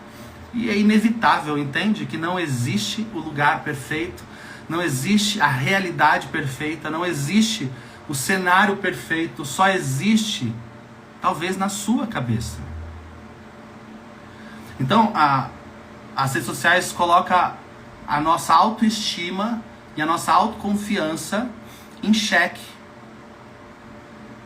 Speaker 1: E é inevitável, entende? Que não existe o lugar perfeito, não existe a realidade perfeita, não existe o cenário perfeito, só existe talvez na sua cabeça. Então as redes sociais colocam a nossa autoestima e a nossa autoconfiança em xeque.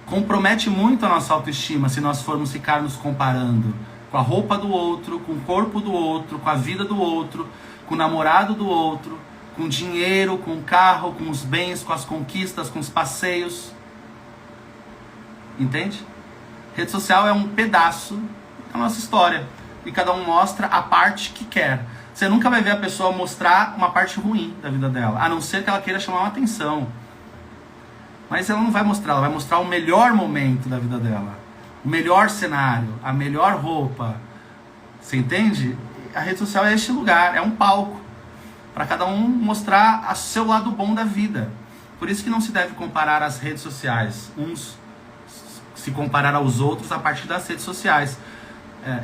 Speaker 1: Compromete muito a nossa autoestima se nós formos ficar nos comparando com a roupa do outro, com o corpo do outro, com a vida do outro, com o namorado do outro, com o dinheiro, com o carro, com os bens, com as conquistas, com os passeios. Entende? Rede social é um pedaço da nossa história e cada um mostra a parte que quer. Você nunca vai ver a pessoa mostrar uma parte ruim da vida dela, a não ser que ela queira chamar uma atenção. Mas ela não vai mostrar, ela vai mostrar o melhor momento da vida dela, o melhor cenário, a melhor roupa. Você entende? A rede social é este lugar, é um palco para cada um mostrar o seu lado bom da vida. Por isso que não se deve comparar as redes sociais, uns se comparar aos outros a partir das redes sociais.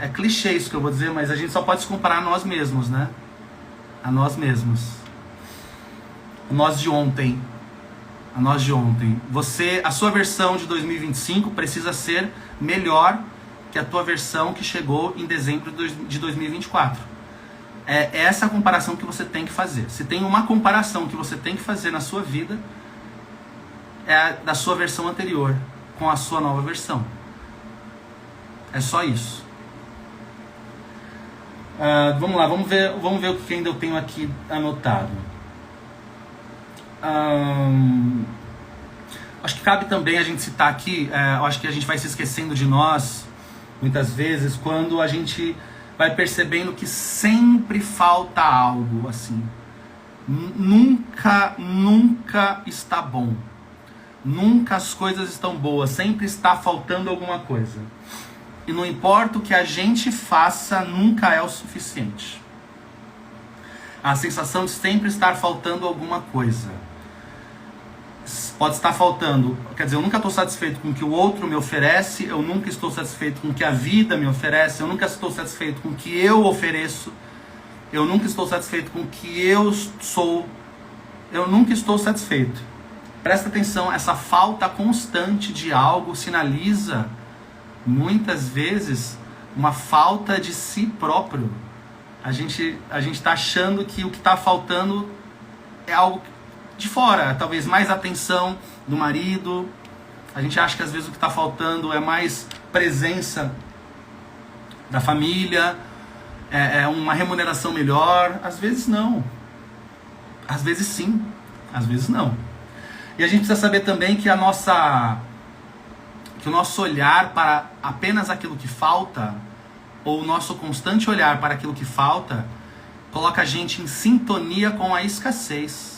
Speaker 1: É clichê isso que eu vou dizer, mas a gente só pode se comparar a nós mesmos, né? A nós mesmos. A nós de ontem. A nós de ontem. A sua versão de 2025 precisa ser melhor que a tua versão que chegou em dezembro de 2024. É essa a comparação que você tem que fazer. Se tem uma comparação que você tem que fazer na sua vida, é a da sua versão anterior com a sua nova versão. É só isso. Vamos lá, vamos ver o que ainda eu tenho aqui anotado. Acho que cabe também a gente citar aqui, eu acho que a gente vai se esquecendo de nós, muitas vezes, quando a gente vai percebendo que sempre falta algo, assim. Nunca está bom. Nunca as coisas estão boas, sempre está faltando alguma coisa. E não importa o que a gente faça, nunca é o suficiente. A sensação de sempre estar faltando alguma coisa. Pode estar faltando, quer dizer, eu nunca estou satisfeito com o que o outro me oferece, eu nunca estou satisfeito com o que a vida me oferece, eu nunca estou satisfeito com o que eu ofereço, eu nunca estou satisfeito com o que eu sou, eu nunca estou satisfeito. Presta atenção, essa falta constante de algo sinaliza, muitas vezes, uma falta de si próprio. A gente está achando que o que está faltando é algo de fora, talvez mais atenção do marido. A gente acha que às vezes o que está faltando é mais presença da família, é uma remuneração melhor. Às vezes não. Às vezes sim, às vezes não. E a gente precisa saber também que o nosso olhar para apenas aquilo que falta, ou o nosso constante olhar para aquilo que falta, coloca a gente em sintonia com a escassez.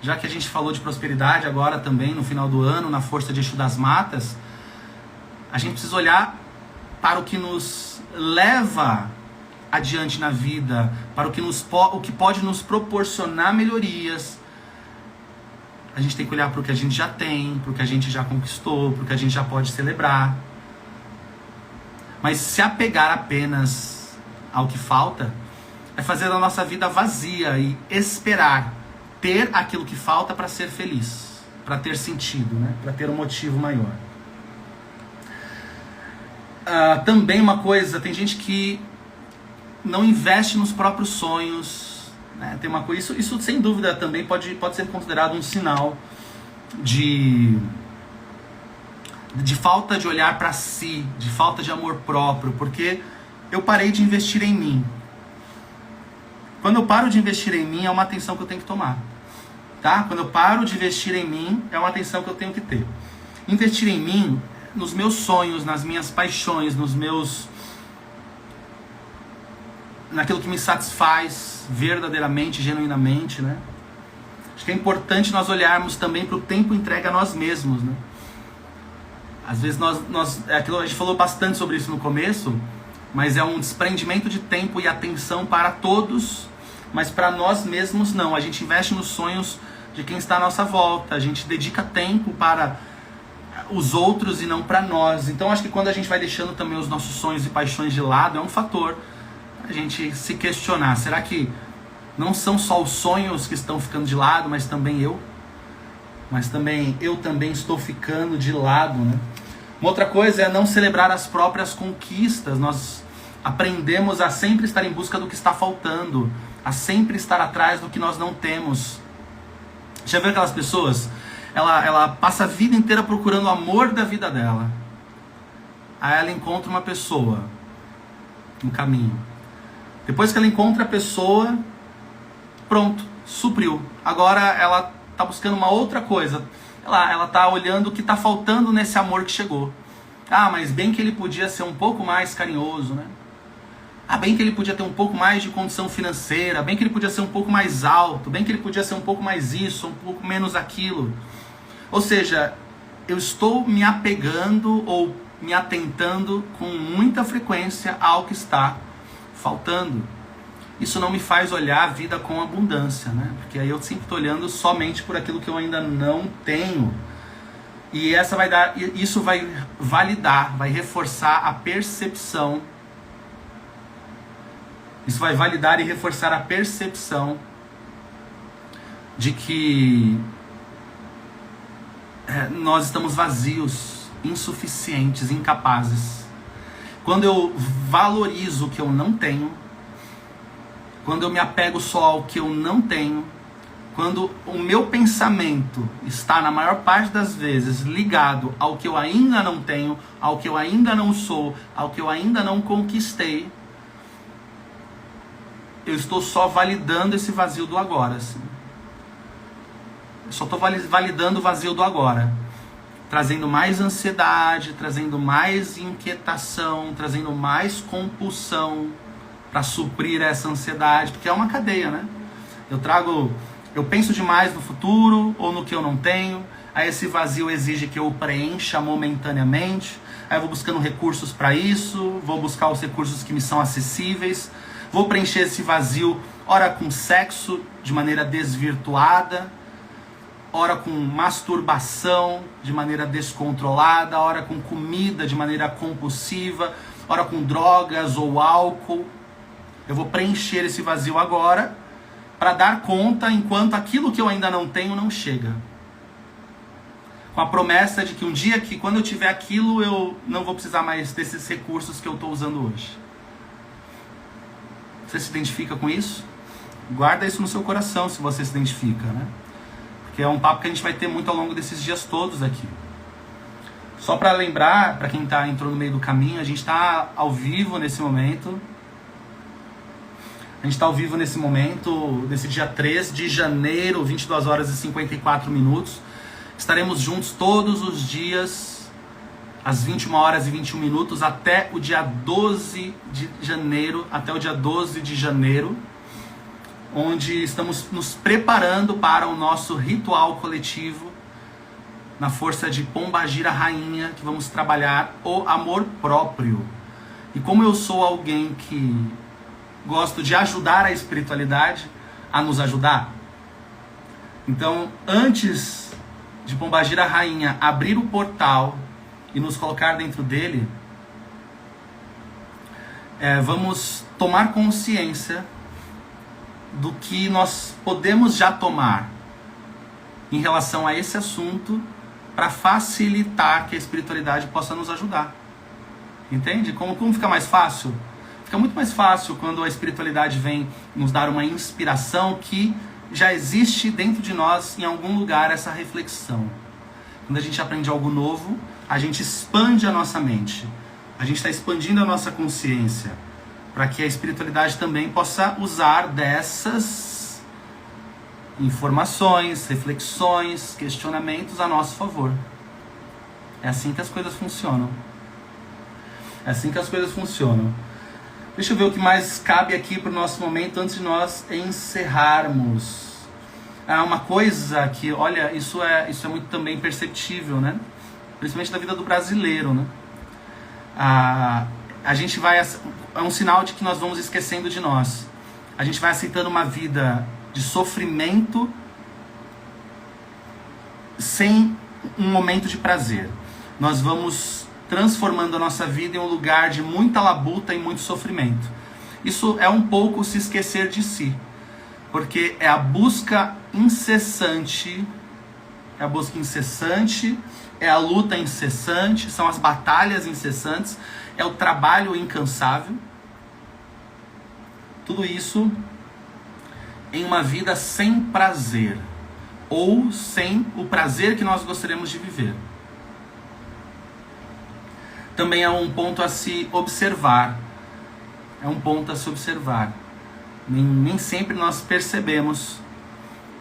Speaker 1: Já que a gente falou de prosperidade agora também, no final do ano, na força de Exu das Matas, a gente precisa olhar para o que nos leva adiante na vida, para o que pode nos proporcionar melhorias. A gente tem que olhar para o que a gente já tem, para o que a gente já conquistou, para o que a gente já pode celebrar. Mas se apegar apenas ao que falta, é fazer a nossa vida vazia e esperar ter aquilo que falta para ser feliz, para ter sentido, né? Para ter um motivo maior. Também uma coisa, tem gente que não investe nos próprios sonhos, né? Tem uma coisa, isso sem dúvida também pode ser considerado um sinal de falta de olhar para si, de falta de amor próprio, porque eu parei de investir em mim. Quando eu paro de investir em mim, é uma atenção que eu tenho que tomar. Tá? Quando eu paro de investir em mim, é uma atenção que eu tenho que ter. Investir em mim, nos meus sonhos, nas minhas paixões, naquilo que me satisfaz verdadeiramente, genuinamente, né? Acho que é importante nós olharmos também para o tempo entregue a nós mesmos, né? Às vezes a gente falou bastante sobre isso no começo, mas é um desprendimento de tempo e atenção para todos, mas para nós mesmos não. A gente investe nos sonhos de quem está à nossa volta, a gente dedica tempo para os outros e não para nós. Então acho que quando a gente vai deixando também os nossos sonhos e paixões de lado, é um fator a gente se questionar. Será que não são só os sonhos que estão ficando de lado, mas também eu? Mas também eu também estou ficando de lado, né? Uma outra coisa é não celebrar as próprias conquistas. Nós aprendemos a sempre estar em busca do que está faltando, a sempre estar atrás do que nós não temos. Já viu aquelas pessoas? Ela passa a vida inteira procurando o amor da vida dela. Aí ela encontra uma pessoa no caminho. Depois que ela encontra a pessoa, pronto, supriu. Agora ela está buscando uma outra coisa. Ela está olhando o que está faltando nesse amor que chegou. Ah, mas bem que ele podia ser um pouco mais carinhoso, né? Ah, bem que ele podia ter um pouco mais de condição financeira, bem que ele podia ser um pouco mais alto, bem que ele podia ser um pouco mais isso, um pouco menos aquilo. Ou seja, eu estou me apegando ou me atentando com muita frequência ao que está faltando. Isso não me faz olhar a vida com abundância, né? Porque aí eu sempre estou olhando somente por aquilo que eu ainda não tenho. E isso vai validar, vai reforçar a percepção. Isso vai validar e reforçar a percepção de que nós estamos vazios, insuficientes, incapazes. quando eu valorizo o que eu não tenho, quando eu me apego só ao que eu não tenho, quando o meu pensamento está, na maior parte das vezes, ligado ao que eu ainda não tenho, ao que eu ainda não sou, ao que eu ainda não conquistei, eu estou só validando esse vazio do agora. Assim. Eu só estou validando o vazio do agora. Trazendo mais ansiedade, trazendo mais inquietação, trazendo mais compulsão para suprir essa ansiedade, porque é uma cadeia, né? Eu penso demais no futuro ou no que eu não tenho, aí esse vazio exige que eu preencha momentaneamente, aí eu vou buscando recursos para isso, vou buscar os recursos que me são acessíveis, vou preencher esse vazio, ora com sexo de maneira desvirtuada, ora com masturbação de maneira descontrolada, ora com comida de maneira compulsiva, ora com drogas ou álcool. Eu vou preencher esse vazio agora para dar conta enquanto aquilo que eu ainda não tenho não chega. Com a promessa de que um dia que quando eu tiver aquilo eu não vou precisar mais desses recursos que eu estou usando hoje. Você se identifica com isso? Guarda isso no seu coração se você se identifica, né? Porque é um papo que a gente vai ter muito ao longo desses dias todos aqui. Só para lembrar, para quem entrou no meio do caminho, a gente está ao vivo nesse momento. A gente está ao vivo nesse momento, nesse dia 3 de janeiro, 22 horas e 54 minutos. Estaremos juntos todos os dias, às 21 horas e 21 minutos, até o dia 12 de janeiro, onde estamos nos preparando para o nosso ritual coletivo, na força de Pombagira Rainha, que vamos trabalhar o amor próprio. E como eu sou alguém que gosto de ajudar a espiritualidade a nos ajudar, então antes de Pombagira Rainha abrir o portal e nos colocar dentro dele, vamos tomar consciência do que nós podemos já tomar em relação a esse assunto para facilitar que a espiritualidade possa nos ajudar. Entende? Como fica mais fácil? Fica muito mais fácil quando a espiritualidade vem nos dar uma inspiração que já existe dentro de nós, em algum lugar, essa reflexão. Quando a gente aprende algo novo, a gente expande a nossa mente. A gente está expandindo a nossa consciência para que a espiritualidade também possa usar dessas informações, reflexões, questionamentos a nosso favor. É assim que as coisas funcionam. É assim que as coisas funcionam. Deixa eu ver o que mais cabe aqui para o nosso momento antes de nós encerrarmos. Uma coisa que, olha, isso é muito também perceptível, né? Principalmente da vida do brasileiro, né? A gente vai... É um sinal de que nós vamos esquecendo de nós. A gente vai aceitando uma vida de sofrimento sem um momento de prazer. Nós vamos transformando a nossa vida em um lugar de muita labuta e muito sofrimento. Isso é um pouco se esquecer de si, porque é a busca incessante, é a luta incessante, são as batalhas incessantes, é o trabalho incansável. Tudo isso em uma vida sem prazer, ou sem o prazer que nós gostaríamos de viver. Também é um ponto a se observar. Nem sempre nós percebemos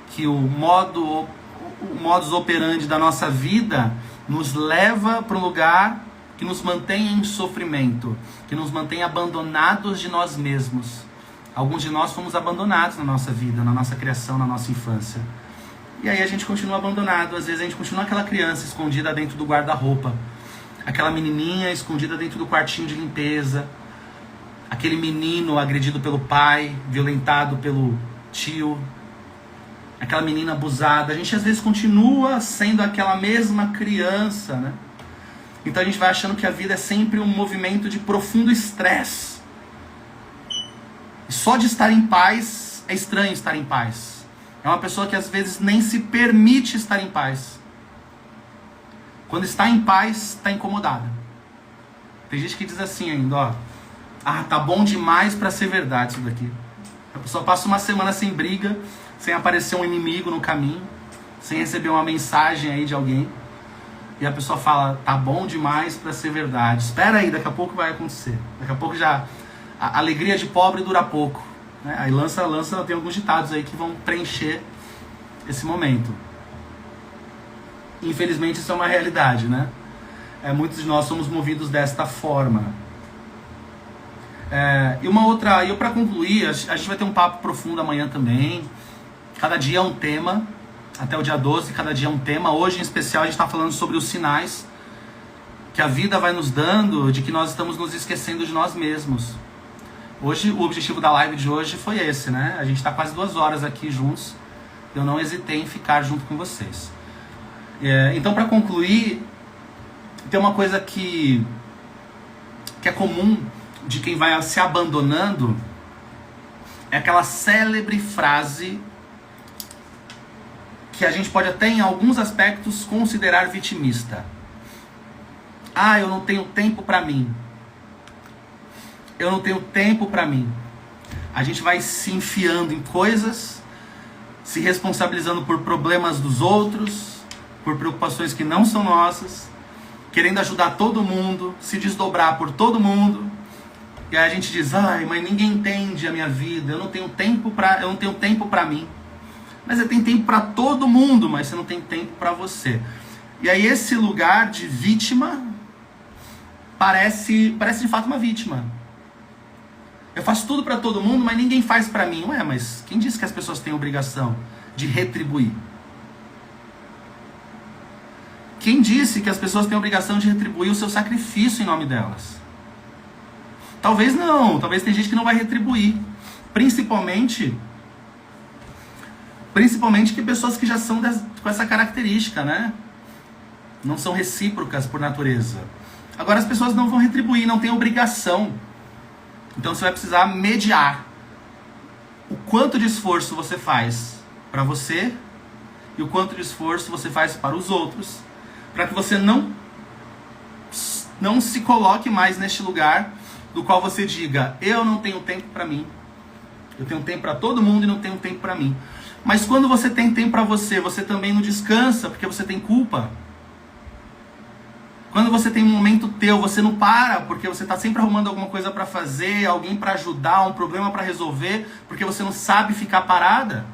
Speaker 1: que o modus operandi da nossa vida nos leva para um lugar que nos mantém em sofrimento, que nos mantém abandonados de nós mesmos. Alguns de nós fomos abandonados na nossa vida, na nossa criação, na nossa infância. E aí a gente continua abandonado. Às vezes a gente continua aquela criança escondida dentro do guarda-roupa, aquela menininha escondida dentro do quartinho de limpeza, aquele menino agredido pelo pai, violentado pelo tio, aquela menina abusada. A gente às vezes continua sendo aquela mesma criança, né? Então a gente vai achando que a vida é sempre um movimento de profundo estresse. Só de estar em paz é estranho estar em paz. É uma pessoa que às vezes nem se permite estar em paz. Quando está em paz, está incomodada. Tem gente que diz assim ainda, ó. Ah, tá bom demais pra ser verdade isso daqui. A pessoa passa uma semana sem briga, sem aparecer um inimigo no caminho, sem receber uma mensagem aí de alguém. E a pessoa fala, tá bom demais pra ser verdade. Espera aí, daqui a pouco vai acontecer. Daqui a pouco já... A alegria de pobre dura pouco. Né? Aí tem alguns ditados aí que vão preencher esse momento. Infelizmente isso é uma realidade, né? Muitos de nós somos movidos desta forma. E uma outra, e para concluir, a gente vai ter um papo profundo amanhã também. Cada dia é um tema, até o dia 12, cada dia é um tema. Hoje em especial a gente está falando sobre os sinais que a vida vai nos dando de que nós estamos nos esquecendo de nós mesmos. Hoje, o objetivo da live de hoje foi esse, né? A gente está quase 2 horas aqui juntos. Eu não hesitei em ficar junto com vocês. Então, para concluir, tem uma coisa que é comum de quem vai se abandonando, é aquela célebre frase que a gente pode até em alguns aspectos considerar vitimista. Ah, eu não tenho tempo para mim. Eu não tenho tempo para mim. A gente vai se enfiando em coisas, se responsabilizando por problemas dos outros, por preocupações que não são nossas, querendo ajudar todo mundo, se desdobrar por todo mundo. E aí a gente diz, ai, mas ninguém entende a minha vida, eu não tenho tempo para mim. Mas você tem tempo para todo mundo, mas você não tem tempo para você. E aí esse lugar de vítima parece de fato uma vítima. Eu faço tudo para todo mundo, mas ninguém faz para mim. Ué, mas quem disse que as pessoas têm obrigação de retribuir? Quem disse que as pessoas têm obrigação de retribuir o seu sacrifício em nome delas? Talvez não, talvez tem gente que não vai retribuir. Principalmente que pessoas que já são com essa característica, né? Não são recíprocas por natureza. Agora as pessoas não vão retribuir, não tem obrigação. Então você vai precisar mediar o quanto de esforço você faz para você e o quanto de esforço você faz para os outros, para que você não se coloque mais neste lugar do qual você diga, eu não tenho tempo para mim. Eu tenho tempo para todo mundo e não tenho tempo para mim. Mas quando você tem tempo para você, você também não descansa porque você tem culpa. Quando você tem um momento teu, você não para porque você está sempre arrumando alguma coisa para fazer, alguém para ajudar, um problema para resolver, porque você não sabe ficar parada.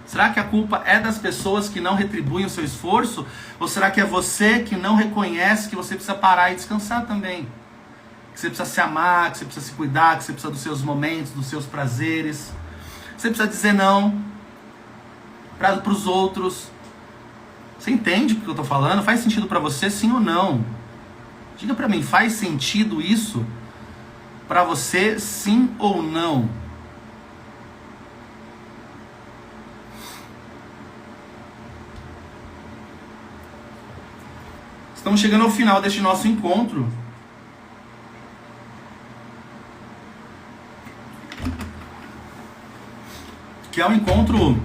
Speaker 1: Será que a culpa é das pessoas que não retribuem o seu esforço? Ou será que é você que não reconhece que você precisa parar e descansar também? Que você precisa se amar, que você precisa se cuidar, que você precisa dos seus momentos, dos seus prazeres. Você precisa dizer não para os outros. Você entende o que eu estou falando? Faz sentido para você, sim ou não? Diga para mim, faz sentido isso para você, sim ou não? Estamos chegando ao final deste nosso encontro. Que é um encontro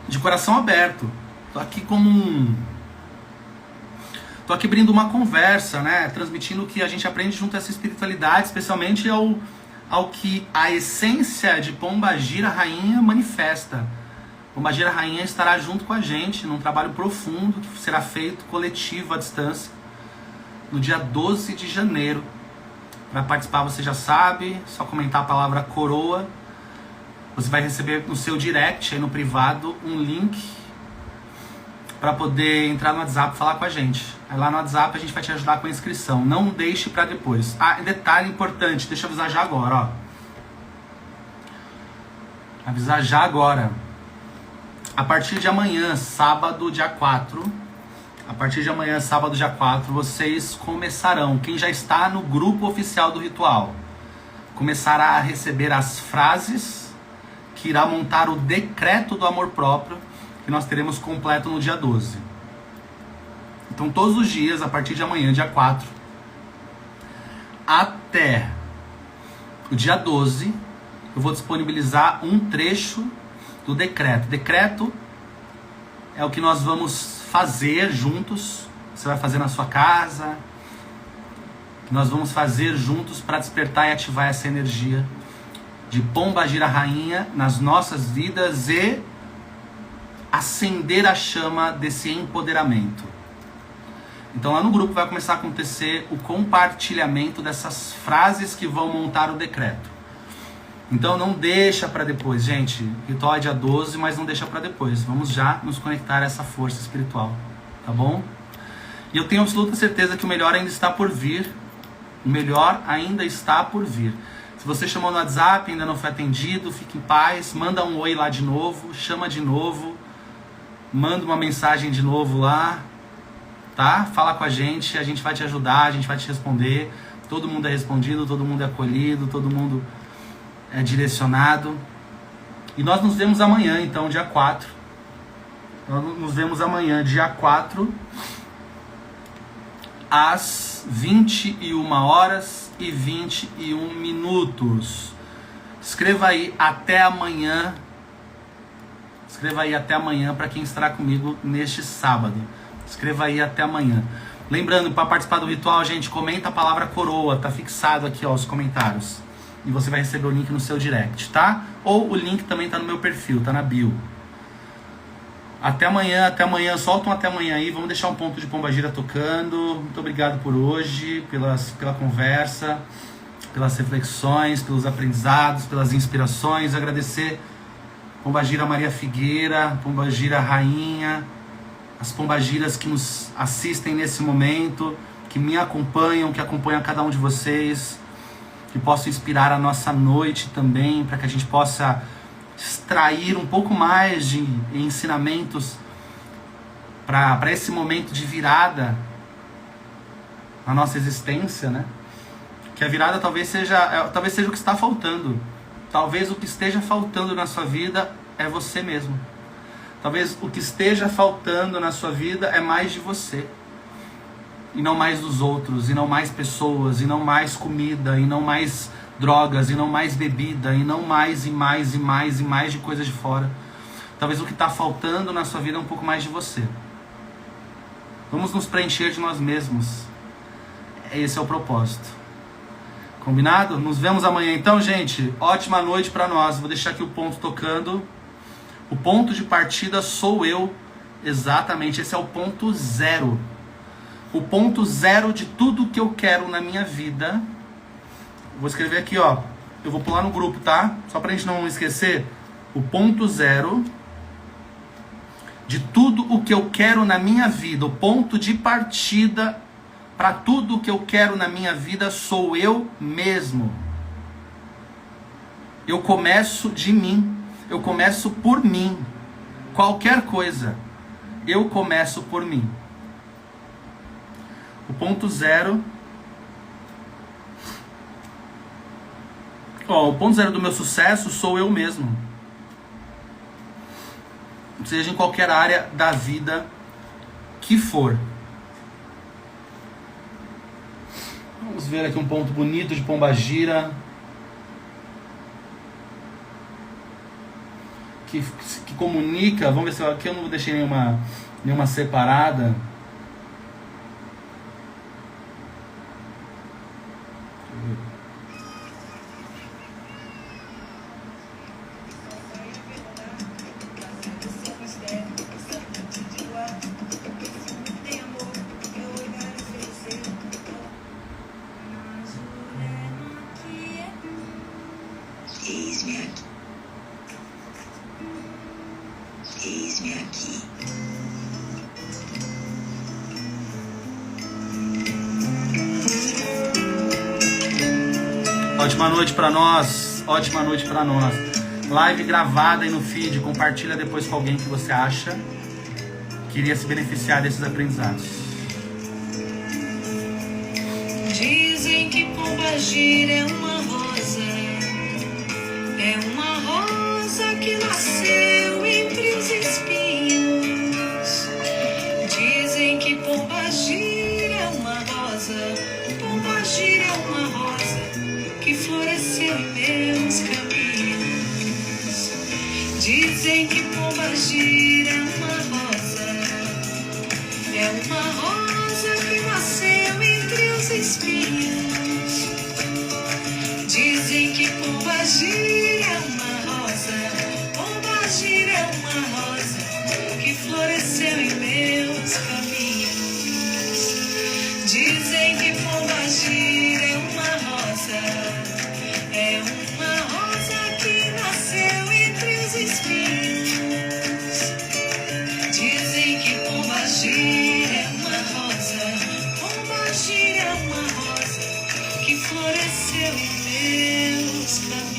Speaker 1: de coração aberto. Tô aqui tô aqui abrindo uma conversa, né? Transmitindo o que a gente aprende junto a essa espiritualidade, especialmente ao que a essência de Pombagira Rainha manifesta. Pombagira Rainha estará junto com a gente num trabalho profundo que será feito coletivo à distância no dia 12 de janeiro. Para participar você já sabe, só comentar a palavra coroa. Você vai receber no seu direct, aí no privado, um link para poder entrar no WhatsApp e falar com a gente. Aí lá no WhatsApp a gente vai te ajudar com a inscrição. Não deixe para depois. Ah, detalhe importante, deixa eu avisar já agora, ó. Avisar já agora. A partir de amanhã, sábado, dia 4, vocês começarão, quem já está no grupo oficial do ritual, começará a receber as frases que irá montar o decreto do amor próprio, que nós teremos completo no dia 12. Então todos os dias, a partir de amanhã, dia 4, até o dia 12, eu vou disponibilizar um trecho do decreto. Decreto é o que nós vamos fazer juntos. Você vai fazer na sua casa, que nós vamos fazer juntos para despertar e ativar essa energia de Pombagira Rainha nas nossas vidas e acender a chama desse empoderamento. Então lá no grupo vai começar a acontecer o compartilhamento dessas frases que vão montar o decreto. Então não deixa para depois, gente. Ritual é dia 12, mas não deixa para depois. Vamos já nos conectar a essa força espiritual, tá bom? E eu tenho absoluta certeza que o melhor ainda está por vir. O melhor ainda está por vir. Se você chamou no WhatsApp e ainda não foi atendido, fique em paz, manda um oi lá de novo, chama de novo, manda uma mensagem de novo lá, tá? Fala com a gente vai te ajudar, a gente vai te responder. Todo mundo é respondido, todo mundo é acolhido, todo mundo é direcionado. E nós nos vemos amanhã, então, dia 4. Nós nos vemos amanhã, dia 4, às 21h21. Escreva aí até amanhã. Escreva aí até amanhã para quem estará comigo neste sábado. Escreva aí até amanhã. Lembrando, para participar do ritual, gente, comenta a palavra coroa. Tá fixado aqui, ó, os comentários. E você vai receber o link no seu direct, tá? Ou o link também tá no meu perfil, tá na bio. Até amanhã, solta um até amanhã aí. Vamos deixar um ponto de Pombagira tocando. Muito obrigado por hoje, pela conversa, pelas reflexões, pelos aprendizados, pelas inspirações. Agradecer Pombagira Maria Figueira, Pombagira Rainha, as Pombagiras que nos assistem nesse momento, que me acompanham, que acompanham cada um de vocês, que possam inspirar a nossa noite também, para que a gente possa extrair um pouco mais de ensinamentos para esse momento de virada na nossa existência, né? Que a virada talvez seja o que está faltando. Talvez o que esteja faltando na sua vida é você mesmo. Talvez o que esteja faltando na sua vida é mais de você. E não mais dos outros, e não mais pessoas, e não mais comida, e não mais drogas, e não mais bebida, e não mais e mais e mais e mais de coisas de fora. Talvez o que está faltando na sua vida é um pouco mais de você. Vamos nos preencher de nós mesmos. Esse é o propósito. Combinado? Nos vemos amanhã então, gente. Ótima noite para nós. Vou deixar aqui o ponto tocando. O ponto de partida sou eu. Exatamente, esse é o ponto zero. O ponto zero de tudo que eu quero na minha vida. Vou escrever aqui, ó. Eu vou pular no grupo, tá? Só pra gente não esquecer. O ponto zero de tudo o que eu quero na minha vida. O ponto de partida para tudo o que eu quero na minha vida sou eu mesmo. Eu começo de mim. Eu começo por mim. Qualquer coisa. Eu começo por mim. O ponto zero. O ponto zero do meu sucesso sou eu mesmo. Seja em qualquer área da vida que for. Vamos ver aqui um ponto bonito de Pombagira. Que comunica. Vamos ver se aqui eu não deixei nenhuma separada.
Speaker 2: Eis-me aqui.
Speaker 1: Ótima noite pra nós. Ótima noite pra nós. Live gravada aí no feed. Compartilha depois com alguém que você acha que iria se beneficiar desses aprendizados.
Speaker 2: Dizem que Pombagira é uma rosa. É uma rosa que nasceu entre os espinhos. Dizem que Pombagira é uma rosa. Pombagira é uma rosa que floresceu em meus caminhos. Dizem que Pombagira é uma rosa. É uma rosa que nasceu entre os espinhos. Pombagira é uma rosa, Pombagira é uma rosa que floresceu em meus caminhos. Dizem que Pombagira é uma rosa que nasceu entre os espinhos. Dizem que Pombagira é uma rosa, Pombagira é uma rosa que floresceu em meus caminhos.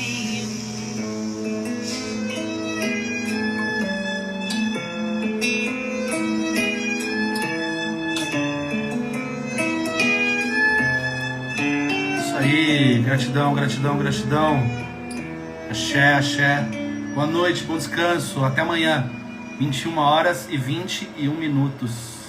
Speaker 1: Isso aí, gratidão, gratidão, gratidão. Axé, axé. Boa noite, bom descanso. Até amanhã, 21h e 21 minutos.